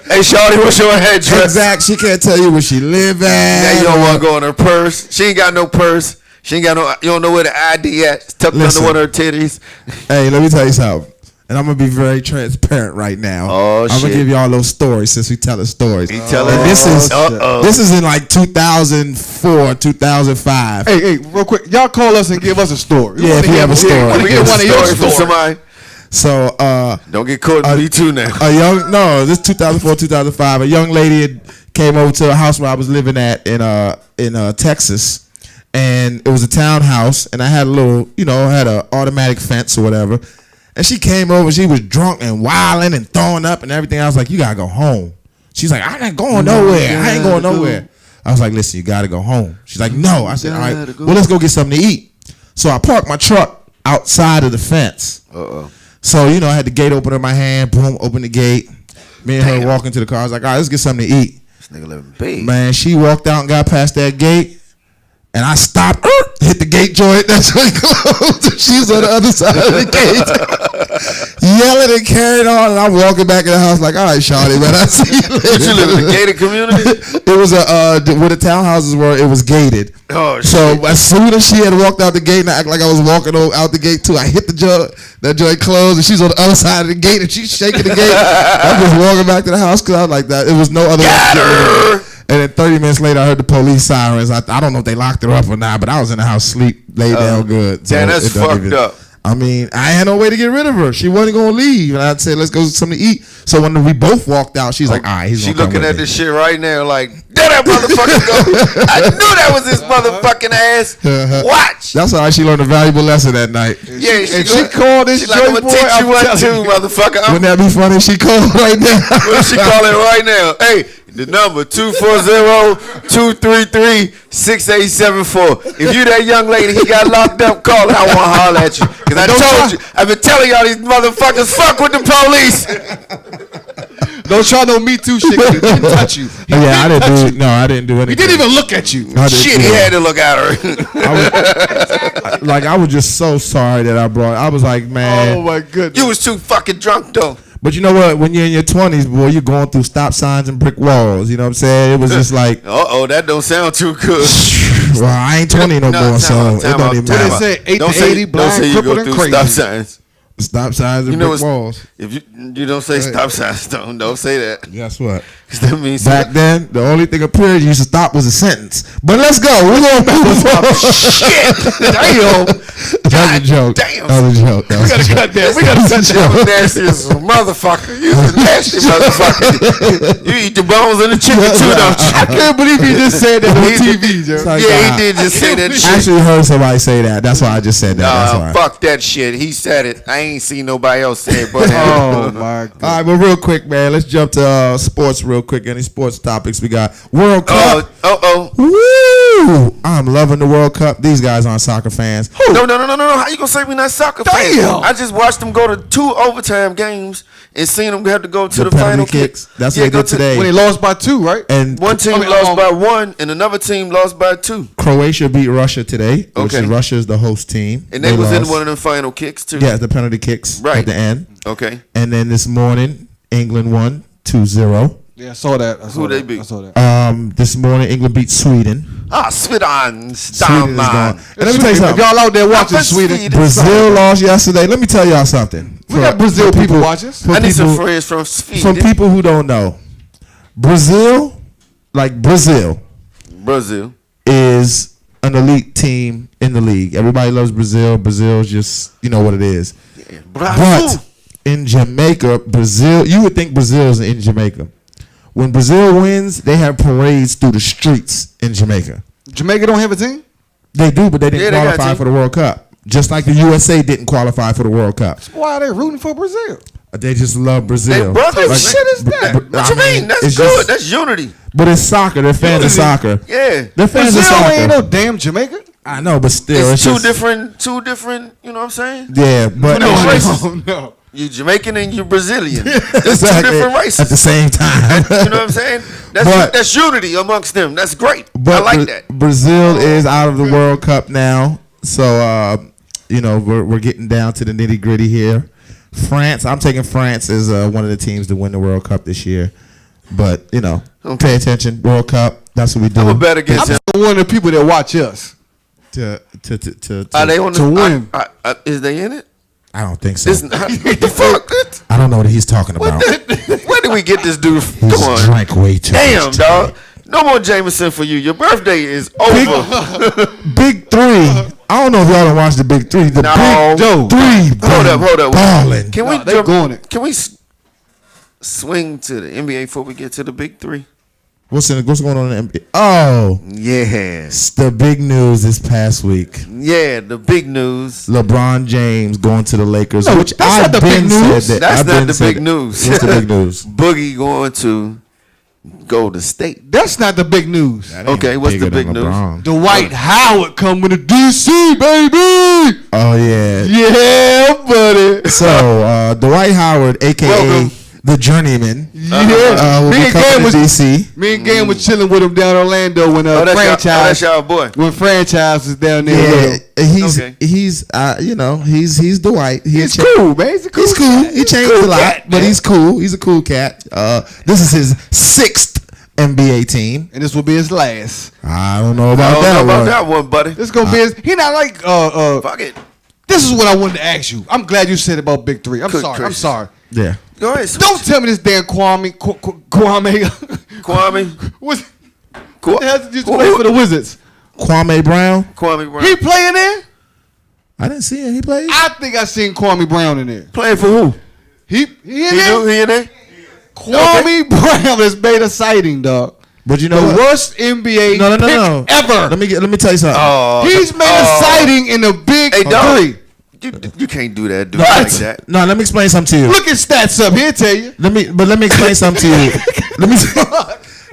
Hey, shawty, what's your address? Exact. She can't tell you where she live at. Now you don't want to go in her purse. She ain't got no purse. She ain't got no. You don't know where the ID at. It's tucked Listen. under one of her titties. Hey, let me tell you something. And I'm going to be very transparent right now. Oh, I'm going shit. to give y'all those stories since we telling stories. He telling And this Uh-oh. is in like 2004, 2005. Hey, real quick, y'all call us and give us a story. Yeah, if you have a story. Let me We get get one one of your story from stories. somebody. So don't get caught in me too now. This 2004, 2005. A young lady had came over to a house where I was living at in Texas, and it was a townhouse, and I had a little, had an automatic fence or whatever. And she came over, she was drunk and wilding and throwing up and everything. I was like, you gotta go home. She's like, I'm not going nowhere. I ain't going nowhere. I was like, listen, you gotta go home. She's like, no. I said, all right, well, let's go get something to eat. So I parked my truck outside of the fence. So, I had the gate open in my hand. Boom, open the gate. Me and her walking to the car. I was like, all right, let's get something to eat. This nigga living big. Man, she walked out and got past that gate. And I stopped, hit the gate joint. That joint closed. She's on the other side of the gate. Yelling and carrying on. And I'm walking back in the house like, all right, shawty, man, I see you later. You live in a gated community? It was where the townhouses were, it was gated. Oh, shit. So as soon as she had walked out the gate and I act like I was walking out the gate too, I hit the joint. That joint closed and she's on the other side of the gate and she's shaking the gate. I'm just walking back to the house because I was like that. It was no other way. And then 30 minutes later, I heard the police sirens. I don't know if they locked her up or not, but I was in the house sleep, laid down good. So damn, that's fucked up. I mean, I had no way to get rid of her. She wasn't going to leave. And I said, let's go get something to eat. So when we both walked out, she's like, all right, he's going to come with me. She looking at this shit right now like, there that motherfucker go. I knew that was his motherfucking ass. Watch. That's all right. She learned a valuable lesson that night. Yeah, she called this like, I'm going to teach you one too, motherfucker. Wouldn't that be funny if she called right now? What if she calling right now? Hey, the number 240-233-6874. If you that young lady, he got locked up, call. I want to holler at you. Because I told you, I've been telling y'all these motherfuckers fuck with the police. Don't try no Me Too shit. He didn't touch you. I didn't do anything. He didn't even look at you. Shit, he had to look at her. I was just so sorry that I brought. I was like, man. Oh my goodness. You was too fucking drunk though. But you know what? When you're in your 20s, boy, you're going through stop signs and brick walls. You know what I'm saying? It was just like, that don't sound too good. Well, I ain't 20 no more, so it don't even matter. What they say? 8 to 80, blind, crippled, and crazy. Stop signs. Stop signs and brick walls. If you don't say stop signs, don't say that. Guess what? Because that means back then, the only thing a period used to stop was a sentence. But let's go. We're going to move on. Shit. Damn. That was a joke. Damn. That was a joke. We got to cut that. We got to cut that. Nasty as a motherfucker. You a nasty motherfucker. You eat the bones and the chicken too, don't you? I can't believe he just said that on TV, Joe. He did just say that shit. I actually heard somebody say that. That's why I just said that. That's why. Fuck that shit. He said it. I ain't seen nobody else say it but him. Oh my God. All right, well, real quick, man. Let's jump to sports real quick. Any sports topics we got? World Cup. Woo! I'm loving the World Cup. These guys aren't soccer fans. No. How you gonna say we not soccer fans? I just watched them go to 2 overtime games and seen them have to go to the final kicks. That's what they did today. When they lost by 2, right? And one team lost by 1 and another team lost by 2. Croatia beat Russia today. Which is Russia is the host team. And they was in one of them final kicks too. Yeah, the penalty kicks at the end. Okay. And then this morning, England won 2-0. Yeah, I saw that. Who they beat? I saw that. This morning, England beat Sweden. Sweden. Sweden is gone. And let me tell you something. If y'all out there watching Sweden, Brazil lost yesterday. Let me tell y'all something. We got Brazil people watching. I need some friends from Sweden. From people who don't know, Brazil is an elite team in the league. Everybody loves Brazil. Brazil's just, you know what it is. Yeah. But in Jamaica, you would think Brazil is in Jamaica. When Brazil wins, they have parades through the streets in Jamaica. Jamaica don't have a team? They do, but they didn't qualify for the World Cup. Just like the USA didn't qualify for the World Cup. So why are they rooting for Brazil? They just love Brazil. They brothers. What shit is that? What you mean? That's good. That's unity. But it's soccer. They're fans of soccer. Yeah. They're fans of Brazil soccer. ain't no damn Jamaica. I know, but still. It's two different, you know what I'm saying? Yeah, but. No. You Jamaican and you Brazilian. That's exactly. two different races. At the same time. You know what I'm saying? That's unity amongst them. That's great. I like that. Brazil is out of the World Cup now. So, we're getting down to the nitty gritty here. France, I'm taking France as one of the teams to win the World Cup this year. But, pay attention. World Cup, that's what we do. I'm a bet against them. I'm one of the people that watch us. Are they on to win? Is they in it? I don't think so. What the fuck? I don't know what he's talking about. Where did we get this dude? Come on. Drank way too Damn, much. dog. No more Jameson for you. Your birthday is over. Big 3 I don't know if y'all don't watch the Big Three. The Big Three. Hold up. Balling. Can we they going it. Can we swing to the NBA before we get to the Big Three? What's going on in the NBA? Oh, Yeah. it's the big news this past week. Yeah, the big news. LeBron James going to the Lakers, No, which that's not the big news. That's not the big news. What's the big news? Boogie going to Golden State. That's not the big news. Okay, what's the big news? Dwight Howard coming to DC, baby. Oh yeah, Yeah, buddy. So Dwight Howard, aka Welcome. the Journeyman, Yeah, will be coming to DC. Me and Game was chilling with him down in Orlando when That's y'all boy. when franchise was down there. Yeah, With him. he's he's Dwight. He's cool, man. He's He's cool. He changed a lot, but he's cool. He's a cool cat. This is his 6th NBA team. And this will be his last. I don't know I about don't that know about one. that one, buddy. This gonna be his. He not like Fuck it. This is what I wanted to ask you. I'm glad you said about Big Three. I'm Good sorry. I'm gracious. sorry. Yeah. Go ahead. Don't tell me this damn Kwame. Kwame. What the hell did you play for the Wizards? Kwame Brown. Kwame Brown. He playing there? I didn't see him. He played. I think I seen Kwame Brown in there. Playing for who? He in He there? in there? Kwame Brown has made a sighting, dog. But you know The what? worst NBA No. pick ever. Let me tell you something. He's made a sighting in the Big Hey, dog. Three. You can't do that, dude. No, Like that. no, let me explain something to you. Look at stats up. He'll tell you. Let me explain something to you.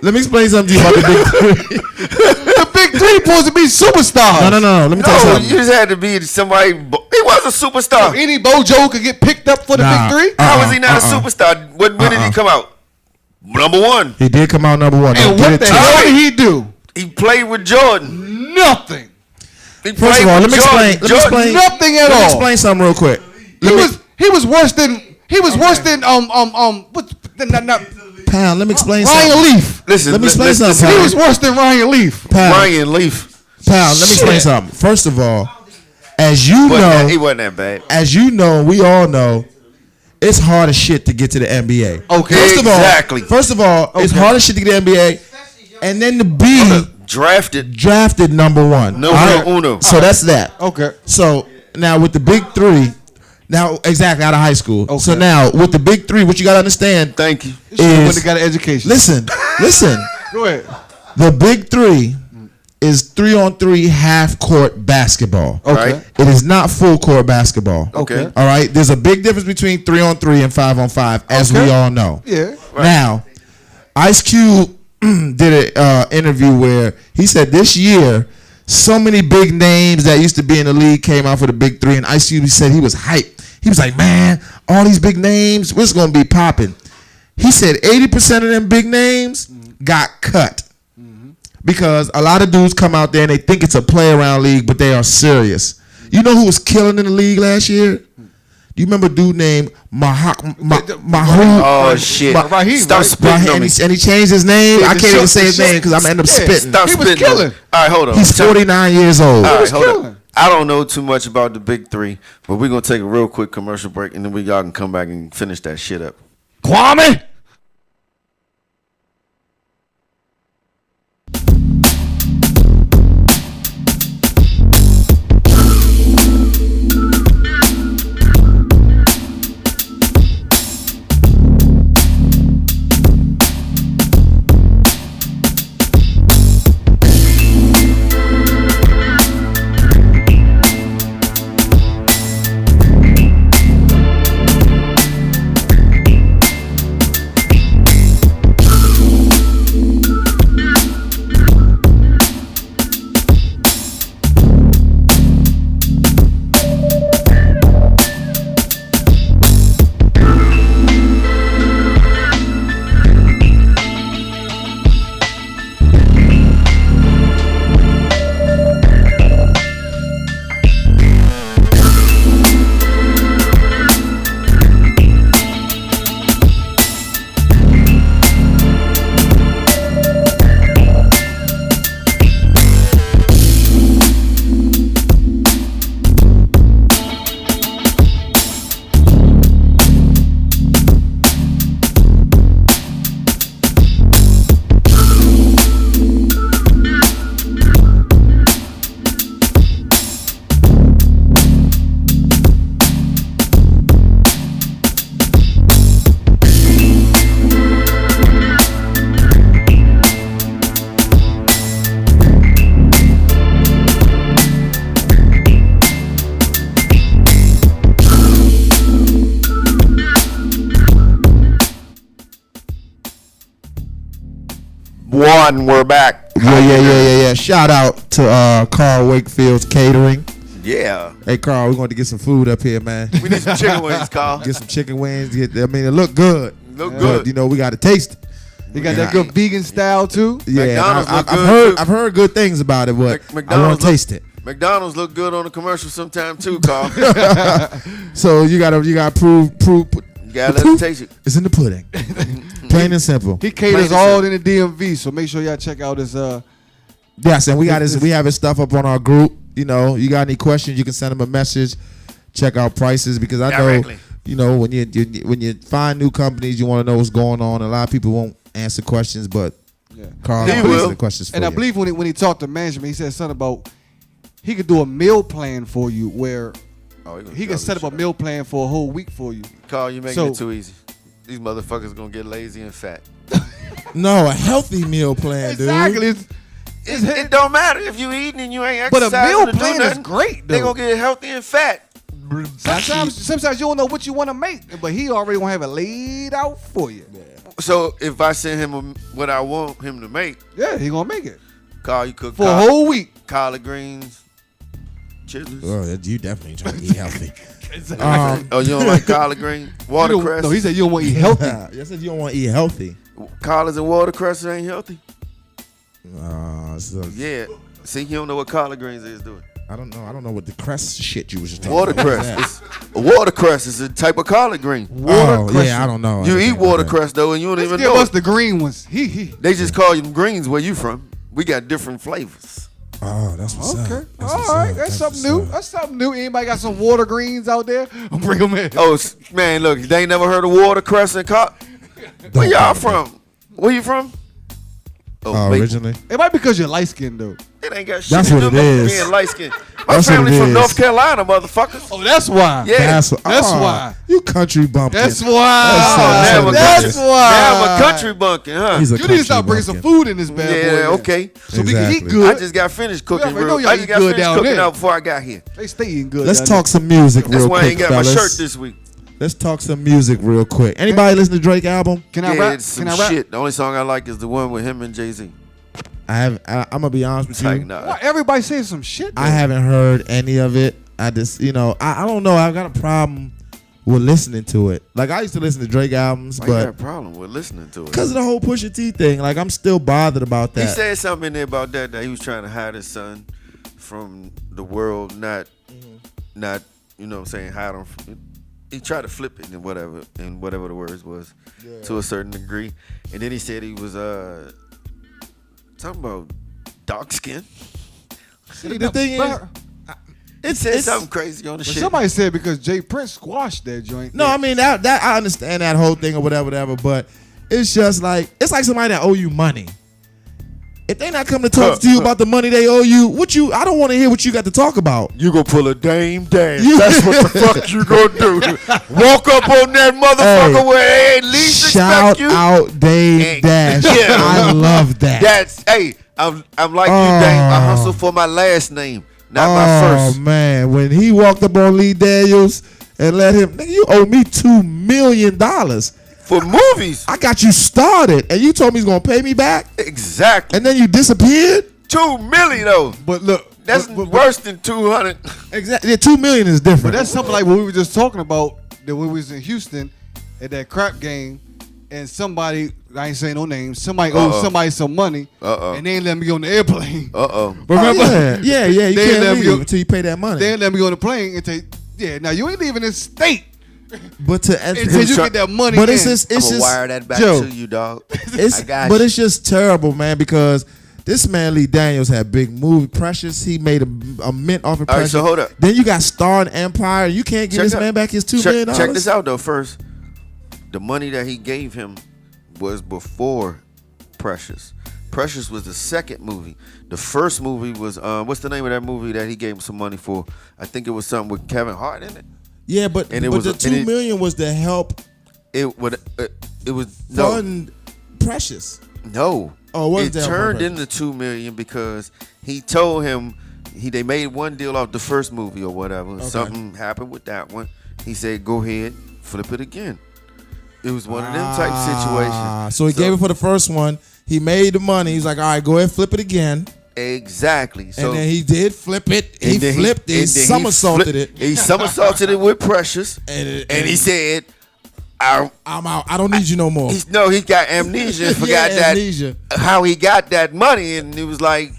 Let me explain something to you about the Big Three. The Big Three supposed to be superstars. No. Let me tell you No, something. you just had to be somebody. He was a superstar. Any Bojo could get picked up for the Nah. Big Three. How was he not a superstar? When did he come out? Number one. He did come out number 1. And what the hell did he do? He played with Jordan. Nothing. He First played of all, with let me Jordan. explain. Let me explain. Nothing at Let me all. explain something real quick. He was worse than not Pound. Let me explain Ryan something. Leaf. Listen, Let me explain listen, something. He Pound. was worse than Ryan Leaf. Pound. Ryan Leaf. Pound. Let me explain Shit. something. First of all, as you know, He wasn't that bad. as you know, we all know, it's hard as shit to get to the NBA. Okay. Exactly. First of all, it's hard as shit to get to the NBA, and then to be drafted number 1. Numero uno. So that's that. Okay. So now with the Big Three, now exactly out of high school. Okay. So now with the Big Three, what you gotta understand Thank you. When is they got an education. listen. Go ahead. The Big Three is 3-on-3 half-court basketball. Okay. Right. It is not full-court basketball. Okay. All right. There's a big difference between 3-on-3 and 5-on-5, as Okay. we all know. Yeah. Now, Ice Cube did an interview where he said this year, so many big names that used to be in the league came out for the Big Three, and Ice Cube said he was hyped. He was like, man, all these big names, what's going to be popping? He said 80% of them big names got cut. Because a lot of dudes come out there and they think it's a play around league, but they are serious. You know who was killing in the league last year? Do you remember a dude named Mahood? Oh shit! Raheem, Stop right? spitting on me. And he changed his name. Yeah, I the can't even short- say the his short- name because I'm gonna end up Yeah. spitting. Stop He was spitting on me. killing. All right, hold on. He's 49 years old. All right, was hold killing. up. I don't know too much about the Big Three, but we're gonna take a real quick commercial break, and then y'all can come back and finish that shit up. Kwame. One, we're back. Yeah. Shout out to Carl Wakefield's Catering. Yeah. Hey, Carl, we're going to get some food up here, man. We need some chicken wings, Carl. Get some chicken wings. It look good. Look good. But, we got to taste it. You got that good vegan style too. Yeah, McDonald's look good, too. I've heard good things about it, but I want to taste it. McDonald's look good on the commercial sometime too, Carl. So you gotta prove. You gotta let it taste it. It's in the pudding. Plain and simple. He caters all in the DMV, so make sure y'all check out his. Yes, and we have his stuff up on our group. You got any questions, you can send him a message. Check out prices because I Directly. know, when you find new companies, you want to know what's going on. A lot of people won't answer questions, but Carl He will will. answer the questions for And you. I believe when he talked to management, he said something about he could do a meal plan for you where he can set up a meal plan for a whole week for you. Carl, you making it too easy. These motherfuckers gonna get lazy and fat. No, a healthy meal plan, Exactly. dude. It don't matter if you eating and you ain't But a exercising. meal to do plan is nothing. great, They though. gonna get healthy and fat. Sometimes you don't know what you want to make, but he already gonna have it laid out for you. So if I send him what I want him to make, Yeah, he gonna make it Carl, you cook for a whole week. collard greens, chitlins. Oh, you definitely trying to eat healthy. Oh, you don't like collard greens, watercress? No, he said you don't want to eat healthy. I said you don't want to eat healthy. Collards and watercress ain't healthy. So Yeah. See, you don't know what collard greens is doing. I don't know. I don't know what the crest shit you was just talking about. Watercress. Watercress is a type of collard green. Watercress. Yeah, I don't know. You I eat don't know watercress though, and you don't Let's even give know us it. the green ones. He. They just call you greens where you from. We got different flavors. Oh, that's what's up. Okay. That's All what's right. up. That's something what's new. up. That's something new. Anybody got some water greens out there? Bring them in. Oh man, look, they ain't never heard of watercress and Where y'all from? Where you from? Maple. Originally. It might be because you're light skinned though. It ain't got shit That's to what do it with is. being light skinned. My That's what family it from is. North Carolina, motherfuckers. Oh, that's why. Yeah. That's why. You country bumpkin. That's why. now I'm a That's country- why. Now I'm a country bunking, huh? He's a You need to country start bringing some bumpkin. food in this bad boy. Yeah, man. okay. So we can eat Exactly. good. I just got finished cooking. Yeah, I know y'all I eat just got good finished down cooking there. out before I got here. They stay eating good. Let's down talk some music That's real why I quick, ain't got my fellas. shirt this week. Let's talk some music real quick. Anybody listen to Drake album? there. Can I Yeah, rap? it's Can some I rap? shit. The only song I like is the one with him and Jay-Z. I'm gonna be honest with Like, you. nah. Why everybody saying some shit? I haven't heard any of it. I just, I don't know. I got a problem with listening to it. Like I used to listen to Drake albums, Why you got a but problem with listening to it? because of the whole Pusha T thing, like I'm still bothered about He that. said something in there about that he was trying to hide his son from the world, not, you know what I'm saying, hide him from, he tried to flip it and whatever the words was to a certain degree. And then he said he was talking about dark skin. See, the thing is, It said something crazy on the But shit. somebody said because Jay Prince squashed that joint. no, I mean that I understand that whole thing or whatever, but it's just like somebody that owe you money. If they not coming to talk to you about the money they owe you, I don't want to hear what you got to talk about. You gonna pull a Dame Dash. You- That's what the fuck you gonna do. Walk up on that motherfucker Hey, where they ain't least Shout expect you. out Dave Hey, Dash. yeah. I love that. I'm like you, Dame. I hustle for my last name, not my first. Oh man, when he walked up on Lee Daniels and let him, nigga, you owe me $2 million. For movies. I got you started, and you told me he's gonna pay me back, Exactly. and then you disappeared. $2 million though. But look, That's but worse than 200. Exactly. Yeah, $2 million is different. But that's something like what we were just talking about that when we was in Houston at that crap game, and somebody, I ain't saying no names, somebody owed somebody some money, and they ain't let me on the airplane. Remember? Yeah. You They can't let me leave go- until you pay that money. They ain't let me on the plane and take. Yeah, now you ain't leaving this state But until you get that money. but in. it's just, I'm gonna wire that back Joe, to you, dog. It's, I got but you. it's just terrible, man, because this man Lee Daniels had big movie Precious. He made a mint off of All right, Precious. so hold up. Then you got Star and Empire. You can't give this man back his $2 million. Check this out though. First, the money that he gave him was before Precious. Precious was the second movie. The first movie was what's the name of that movie that he gave him some money for? I think it was something with Kevin Hart in it. Yeah, but And it but was the a- $2 and it- million was to help It would. It was no. fund Precious. No. Oh, what was it that turned one? into $2 million because he told him they made one deal off the first movie or whatever. Something happened with that one. He said, "Go ahead, flip it again." It was one of them type situations. So he gave it for the first one. He made the money. He's like, all right, go ahead, flip it again. Exactly. So, and then he did flip it. He flipped it. He somersaulted it. He somersaulted it with Precious. And he said, I'm out. I don't need you no more. He got amnesia. Forgot amnesia. How he got that money. And he was like,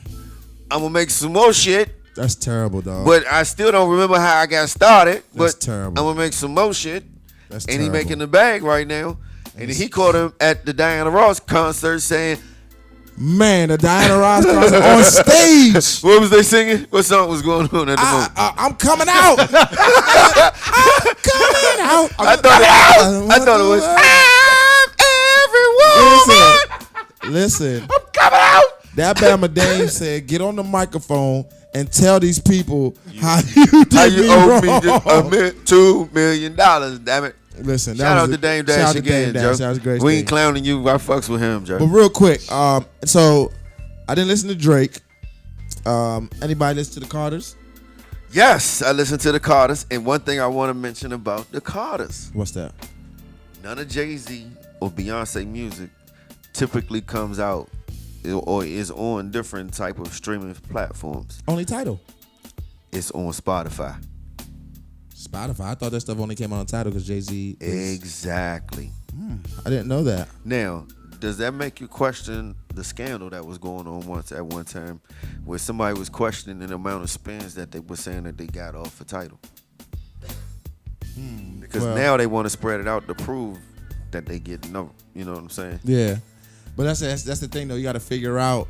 I'm going to make some more shit. That's terrible, dog. But I still don't remember how I got started. That's but terrible. I'm going to make some more shit. That's and terrible. he making the bag right now. And he caught him at the Diana Ross concert saying, man, the Diana Ross concert on stage. What was they singing? What song was going on at the moment? I'm coming out. I'm coming out. I thought it was I'm every woman. Listen. I'm coming out. That Bama Dame said, get on the microphone and tell these people how you owe me $2 million, damn it. Listen, shout out to Dame Dash again, Joe. That was a great we ain't clowning you. I fucks with him, Joe. But real quick, so I didn't listen to Drake. Anybody listen to the Carters? Yes, I listened to the Carters. And one thing I want to mention about the Carters. What's that? None of Jay-Z or Beyonce music typically comes out or is on different type of streaming platforms. Only Tidal. It's on Spotify. Spotify. I thought that stuff only came out on Tidal because Jay-Z. Exactly. I didn't know that. Now, does that make you question the scandal that was going on at one time, where somebody was questioning the amount of spins that they were saying that they got off the Tidal? Because now they want to spread it out to prove that they get no. You know what I'm saying? Yeah, but that's the thing though. You got to figure out,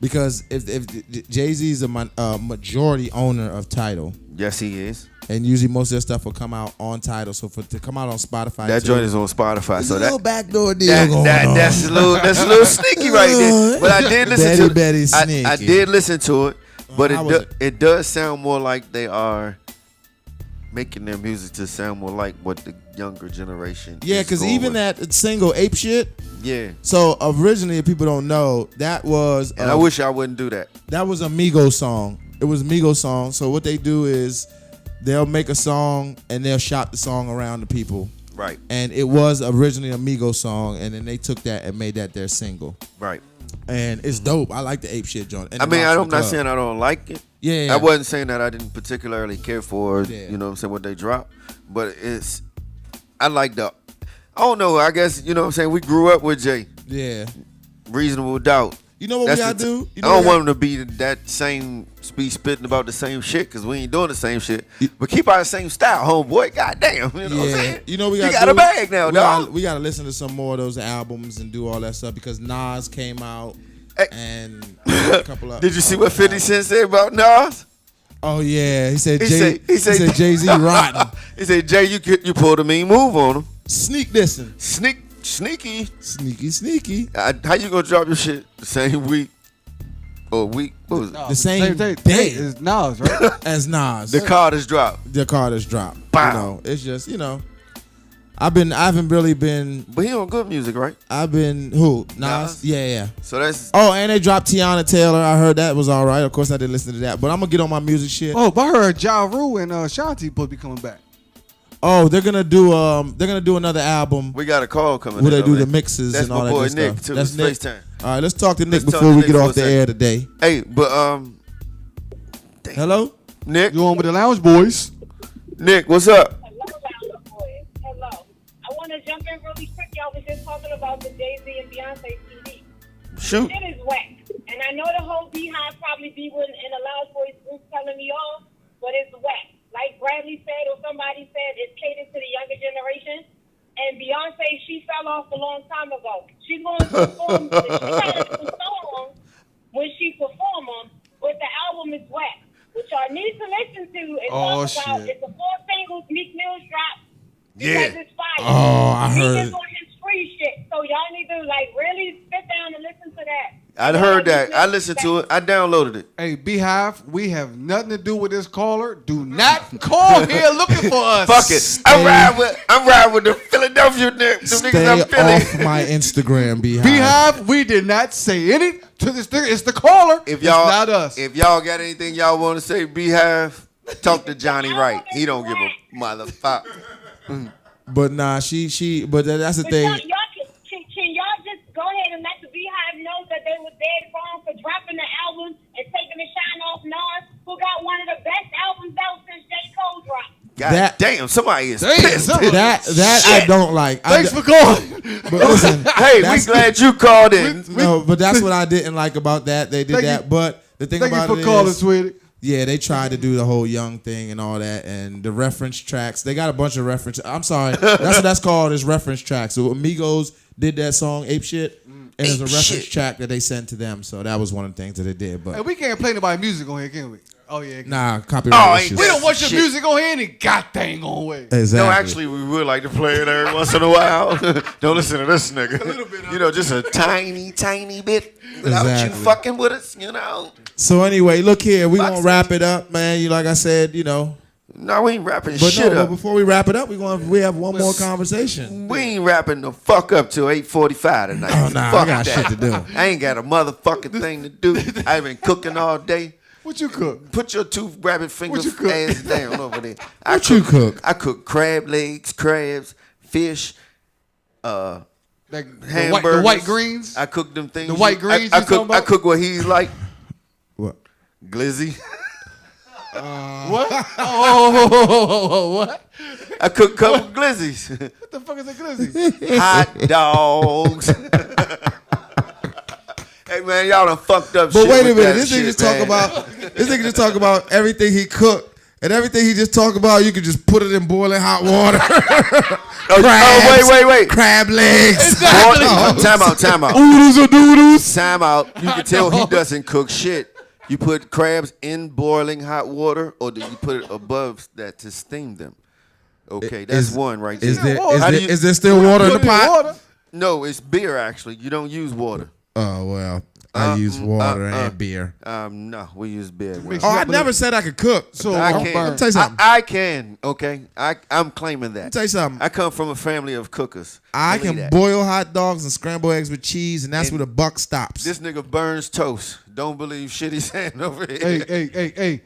because if Jay-Z is a majority owner of Tidal. Yes, he is. And usually most of their stuff will come out on Tidal. So to come out on Spotify, that joint is on Spotify. So a little backdoor deal that's a little sneaky right there. But I did listen to it. I did listen to it, but it does sound more like they are making their music to sound more like what the younger generation. Yeah, because even that single "Ape Shit." Yeah. So originally, if people don't know, that was and I wish I wouldn't do that. That was a Migos song. It was a Migos song. So what they do is they'll make a song and they'll shop the song around to people. Right. And it was originally a Migos song, and then they took that and made that their single. Right. And it's dope. I like the Ape Shit joint. I mean, I'm not saying I don't like it. Yeah. I wasn't saying that I didn't particularly care for, you know what I'm saying, what they dropped. But I like I don't know, I guess, you know what I'm saying, we grew up with Jay. Yeah. Reasonable Doubt. You know what we gotta do? I don't want him to be that same spitting about the same shit, because we ain't doing the same shit. But keep our same style, homeboy. Goddamn. You know what I'm saying? You know we gotta got a bag now, dog. We gotta listen to some more of those albums and do all that stuff, because Nas came out and a couple of. Did you see what 50 Cent said about Nas? Oh yeah, he said Jay-Z rotten. He said, Jay, you pulled a mean move on him. Sneak dissing. Sneaky. How you gonna drop your shit the same week or week? What was it? The same day as Nas, right? As Nas. The Carters dropped. Bow. You know, it's just, you know, I haven't really been. But he on good music, right? I've been who? Nas? Yeah. So that's. Oh, and they dropped Tiana Taylor. I heard that was all right. Of course, I didn't listen to that, but I'm gonna get on my music shit. Oh, but I heard Ja Rule and Shanti supposed to be coming back. Oh, they're gonna do another album. We got a call coming. Where they do the mixes and all that good Nick stuff. Too. That's Nick. FaceTime. All right, let's talk to Nick before we get off the air today. Hey, but hello, Nick. You on with the Lounge Boys? Nick, what's up? Hello. I want to jump in really quick. Y'all was just talking about the Jay-Z and Beyonce CD. Shoot. It is whack. And I know the whole Beehive probably be in a Lounge Boys group telling me off, but it's whack. Like Bradley said or somebody said, it's catered to the younger generation. And Beyonce, she fell off a long time ago. She's going to perform. She has some songs when she perform them, but the album is whack. What y'all need to listen to is talk about it's the 4 singles Meek Mill's dropped. Because it's fire. Oh, I heard Meek is on his free shit. So y'all need to really sit down and listen to that. I heard that. I listened to it. I downloaded it. Hey, Beehive, we have nothing to do with this caller. Do not call here looking for us. Fuck it. I'm riding with the Philadelphia niggas. Stay off my Instagram, Beehive. Beehive, we did not say any to this thing. It's the caller. If y'all, it's not us. If y'all got anything y'all want to say, Beehive, talk to Johnny Wright. He don't give a motherfucker. But nah, but that's the thing. Can y'all just go ahead and let the Beehive God damn, somebody is Damn, pissed. That I don't like. Thanks for calling. But listen, Hey, we glad you called in. no, but that's what I didn't like about that. They did that, but the thing Thank about you it for calling, is, sweetie. yeah, they tried to do the whole young thing and all that, and the reference tracks. They got a bunch of reference. I'm sorry, that's what that's called is reference tracks. So Amigos did that song "Ape Shit," and there's a reference track that they sent to them. So that was one of the things that they did. But Hey, we can't play nobody's music on here, can we? Oh yeah. nah, copyright issues. We don't want your Shit. music on here any goddamn on way. Exactly. No, actually, we would like to play it every once in a while. Don't listen to this nigga. You know, just a tiny, tiny bit without you Exactly. fucking with us, you know. So anyway, look here, we gonna Boxing. wrap it up, man. You like I said, you know. No, we ain't wrapping But shit no, up. but before we wrap it up, we have one more conversation. We ain't wrapping the fuck up till 8:45 tonight. Oh nah, Fuck I got that. shit to do. I ain't got a motherfucking thing to do. I ain't been cooking all day. What you cook? Put your two rabbit finger What you cook? ass down over there. What you cook? I cook crab legs, crabs, fish, Like hamburgers. the white greens. I cook them things. The white greens I you talking cook. I about? cook what he's like. What? Glizzy. What? Oh, what? I cook a couple glizzies. What the fuck is a glizzy? Hot dogs. Hey man, y'all done fucked up. But shit wait a with minute, that this nigga shit, just talk man. about this nigga just talk about everything he cooked. And everything he just talk about, you can just put it in boiling hot water. Wait. Crab legs. Boiling- Time out. Oodles or doodles. Time out. You can tell he doesn't cook shit. You put crabs in boiling hot water, or do you put it above that to steam them? Okay, that's one right there. Is there still water in the Put it pot? water. No, it's beer actually. You don't use water. Oh well, I use water and beer. No, we use beer. Mix Oh, it I up with never said I could cook. So I don't can. burn. Let me tell you something. I can. Okay, I'm claiming that. Let me tell you something. I come from a family of cookers. I Believe can that. boil hot dogs and scramble eggs with cheese, and that's where the buck stops. This nigga burns toast. Don't believe shit he's saying over here. Hey.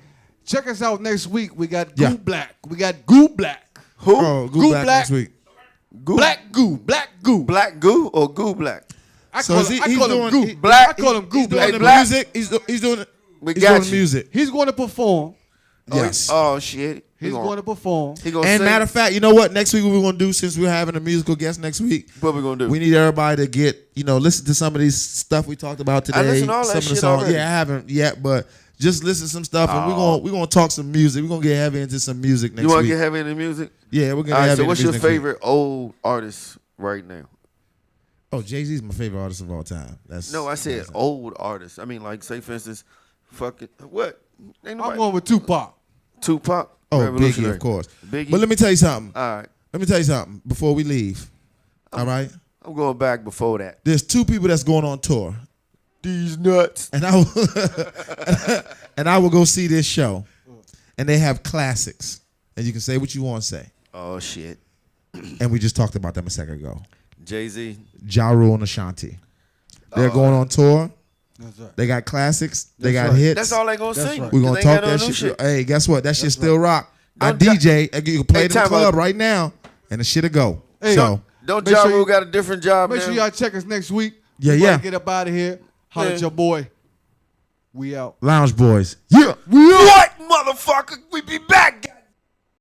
Check us out next week. We got Yeah. Goo Black. We got Goo Black. Who? Oh, Goo go back Black. next week. Goo? Black Goo. Black Goo. Black goo or goo black? I So call is him, he- I he's call him doing- Goo he- Black. I call him Goo He's doing Black. the Black. music. He's doing it. We He's got doing you. the music. He's going to perform. Yes. Oh shit. He's going to perform. He gonna And sing? matter of fact, you know what? Next week what we're gonna do, since we're having a musical guest next week, What we gonna do? we need everybody to get, listen to some of these stuff we talked about today. listened to all that some of the shit songs. already. Yeah, I haven't yet, but just listen to some stuff, and we're gonna talk some music. We're gonna get heavy into some music next You want to week. get heavy in the music? Yeah, we're gonna All get right. heavy So into what's your music next week. favorite old artist right now? Oh, Jay-Z's my favorite artist of all time. That's No, I said old artist. I mean, like, say for instance, fucking what? Ain't I'm nobody. going with Tupac. Tupac. Oh, Biggie, Revolutionary. of course. Biggie. But let me tell you something. All right. Let me tell you something before we leave. All right? I'm going back before that. There's two people that's going on tour. These nuts. And I will go see this show. And they have classics. And you can say what you want to say. Oh shit. And we just talked about them a second ago. Jay-Z. Ja Rule and Ashanti. They're going on tour. That's right. They got classics. They got right. hits. That's all they gonna sing. right. We're 'cause gonna they talk ain't got that no new shit. Hey, guess what? That shit still rock. I Don't Ja- DJ. You can play it in the time club out. right now, and the shit'll go. Hey, So Don't Make Ja sure Rule you- got a different job Make now? sure y'all check us next week. Yeah, We yeah. gotta get up out of here. Holla at Yeah. your boy. We out. Lounge Boys. Yeah. What, motherfucker? We be back.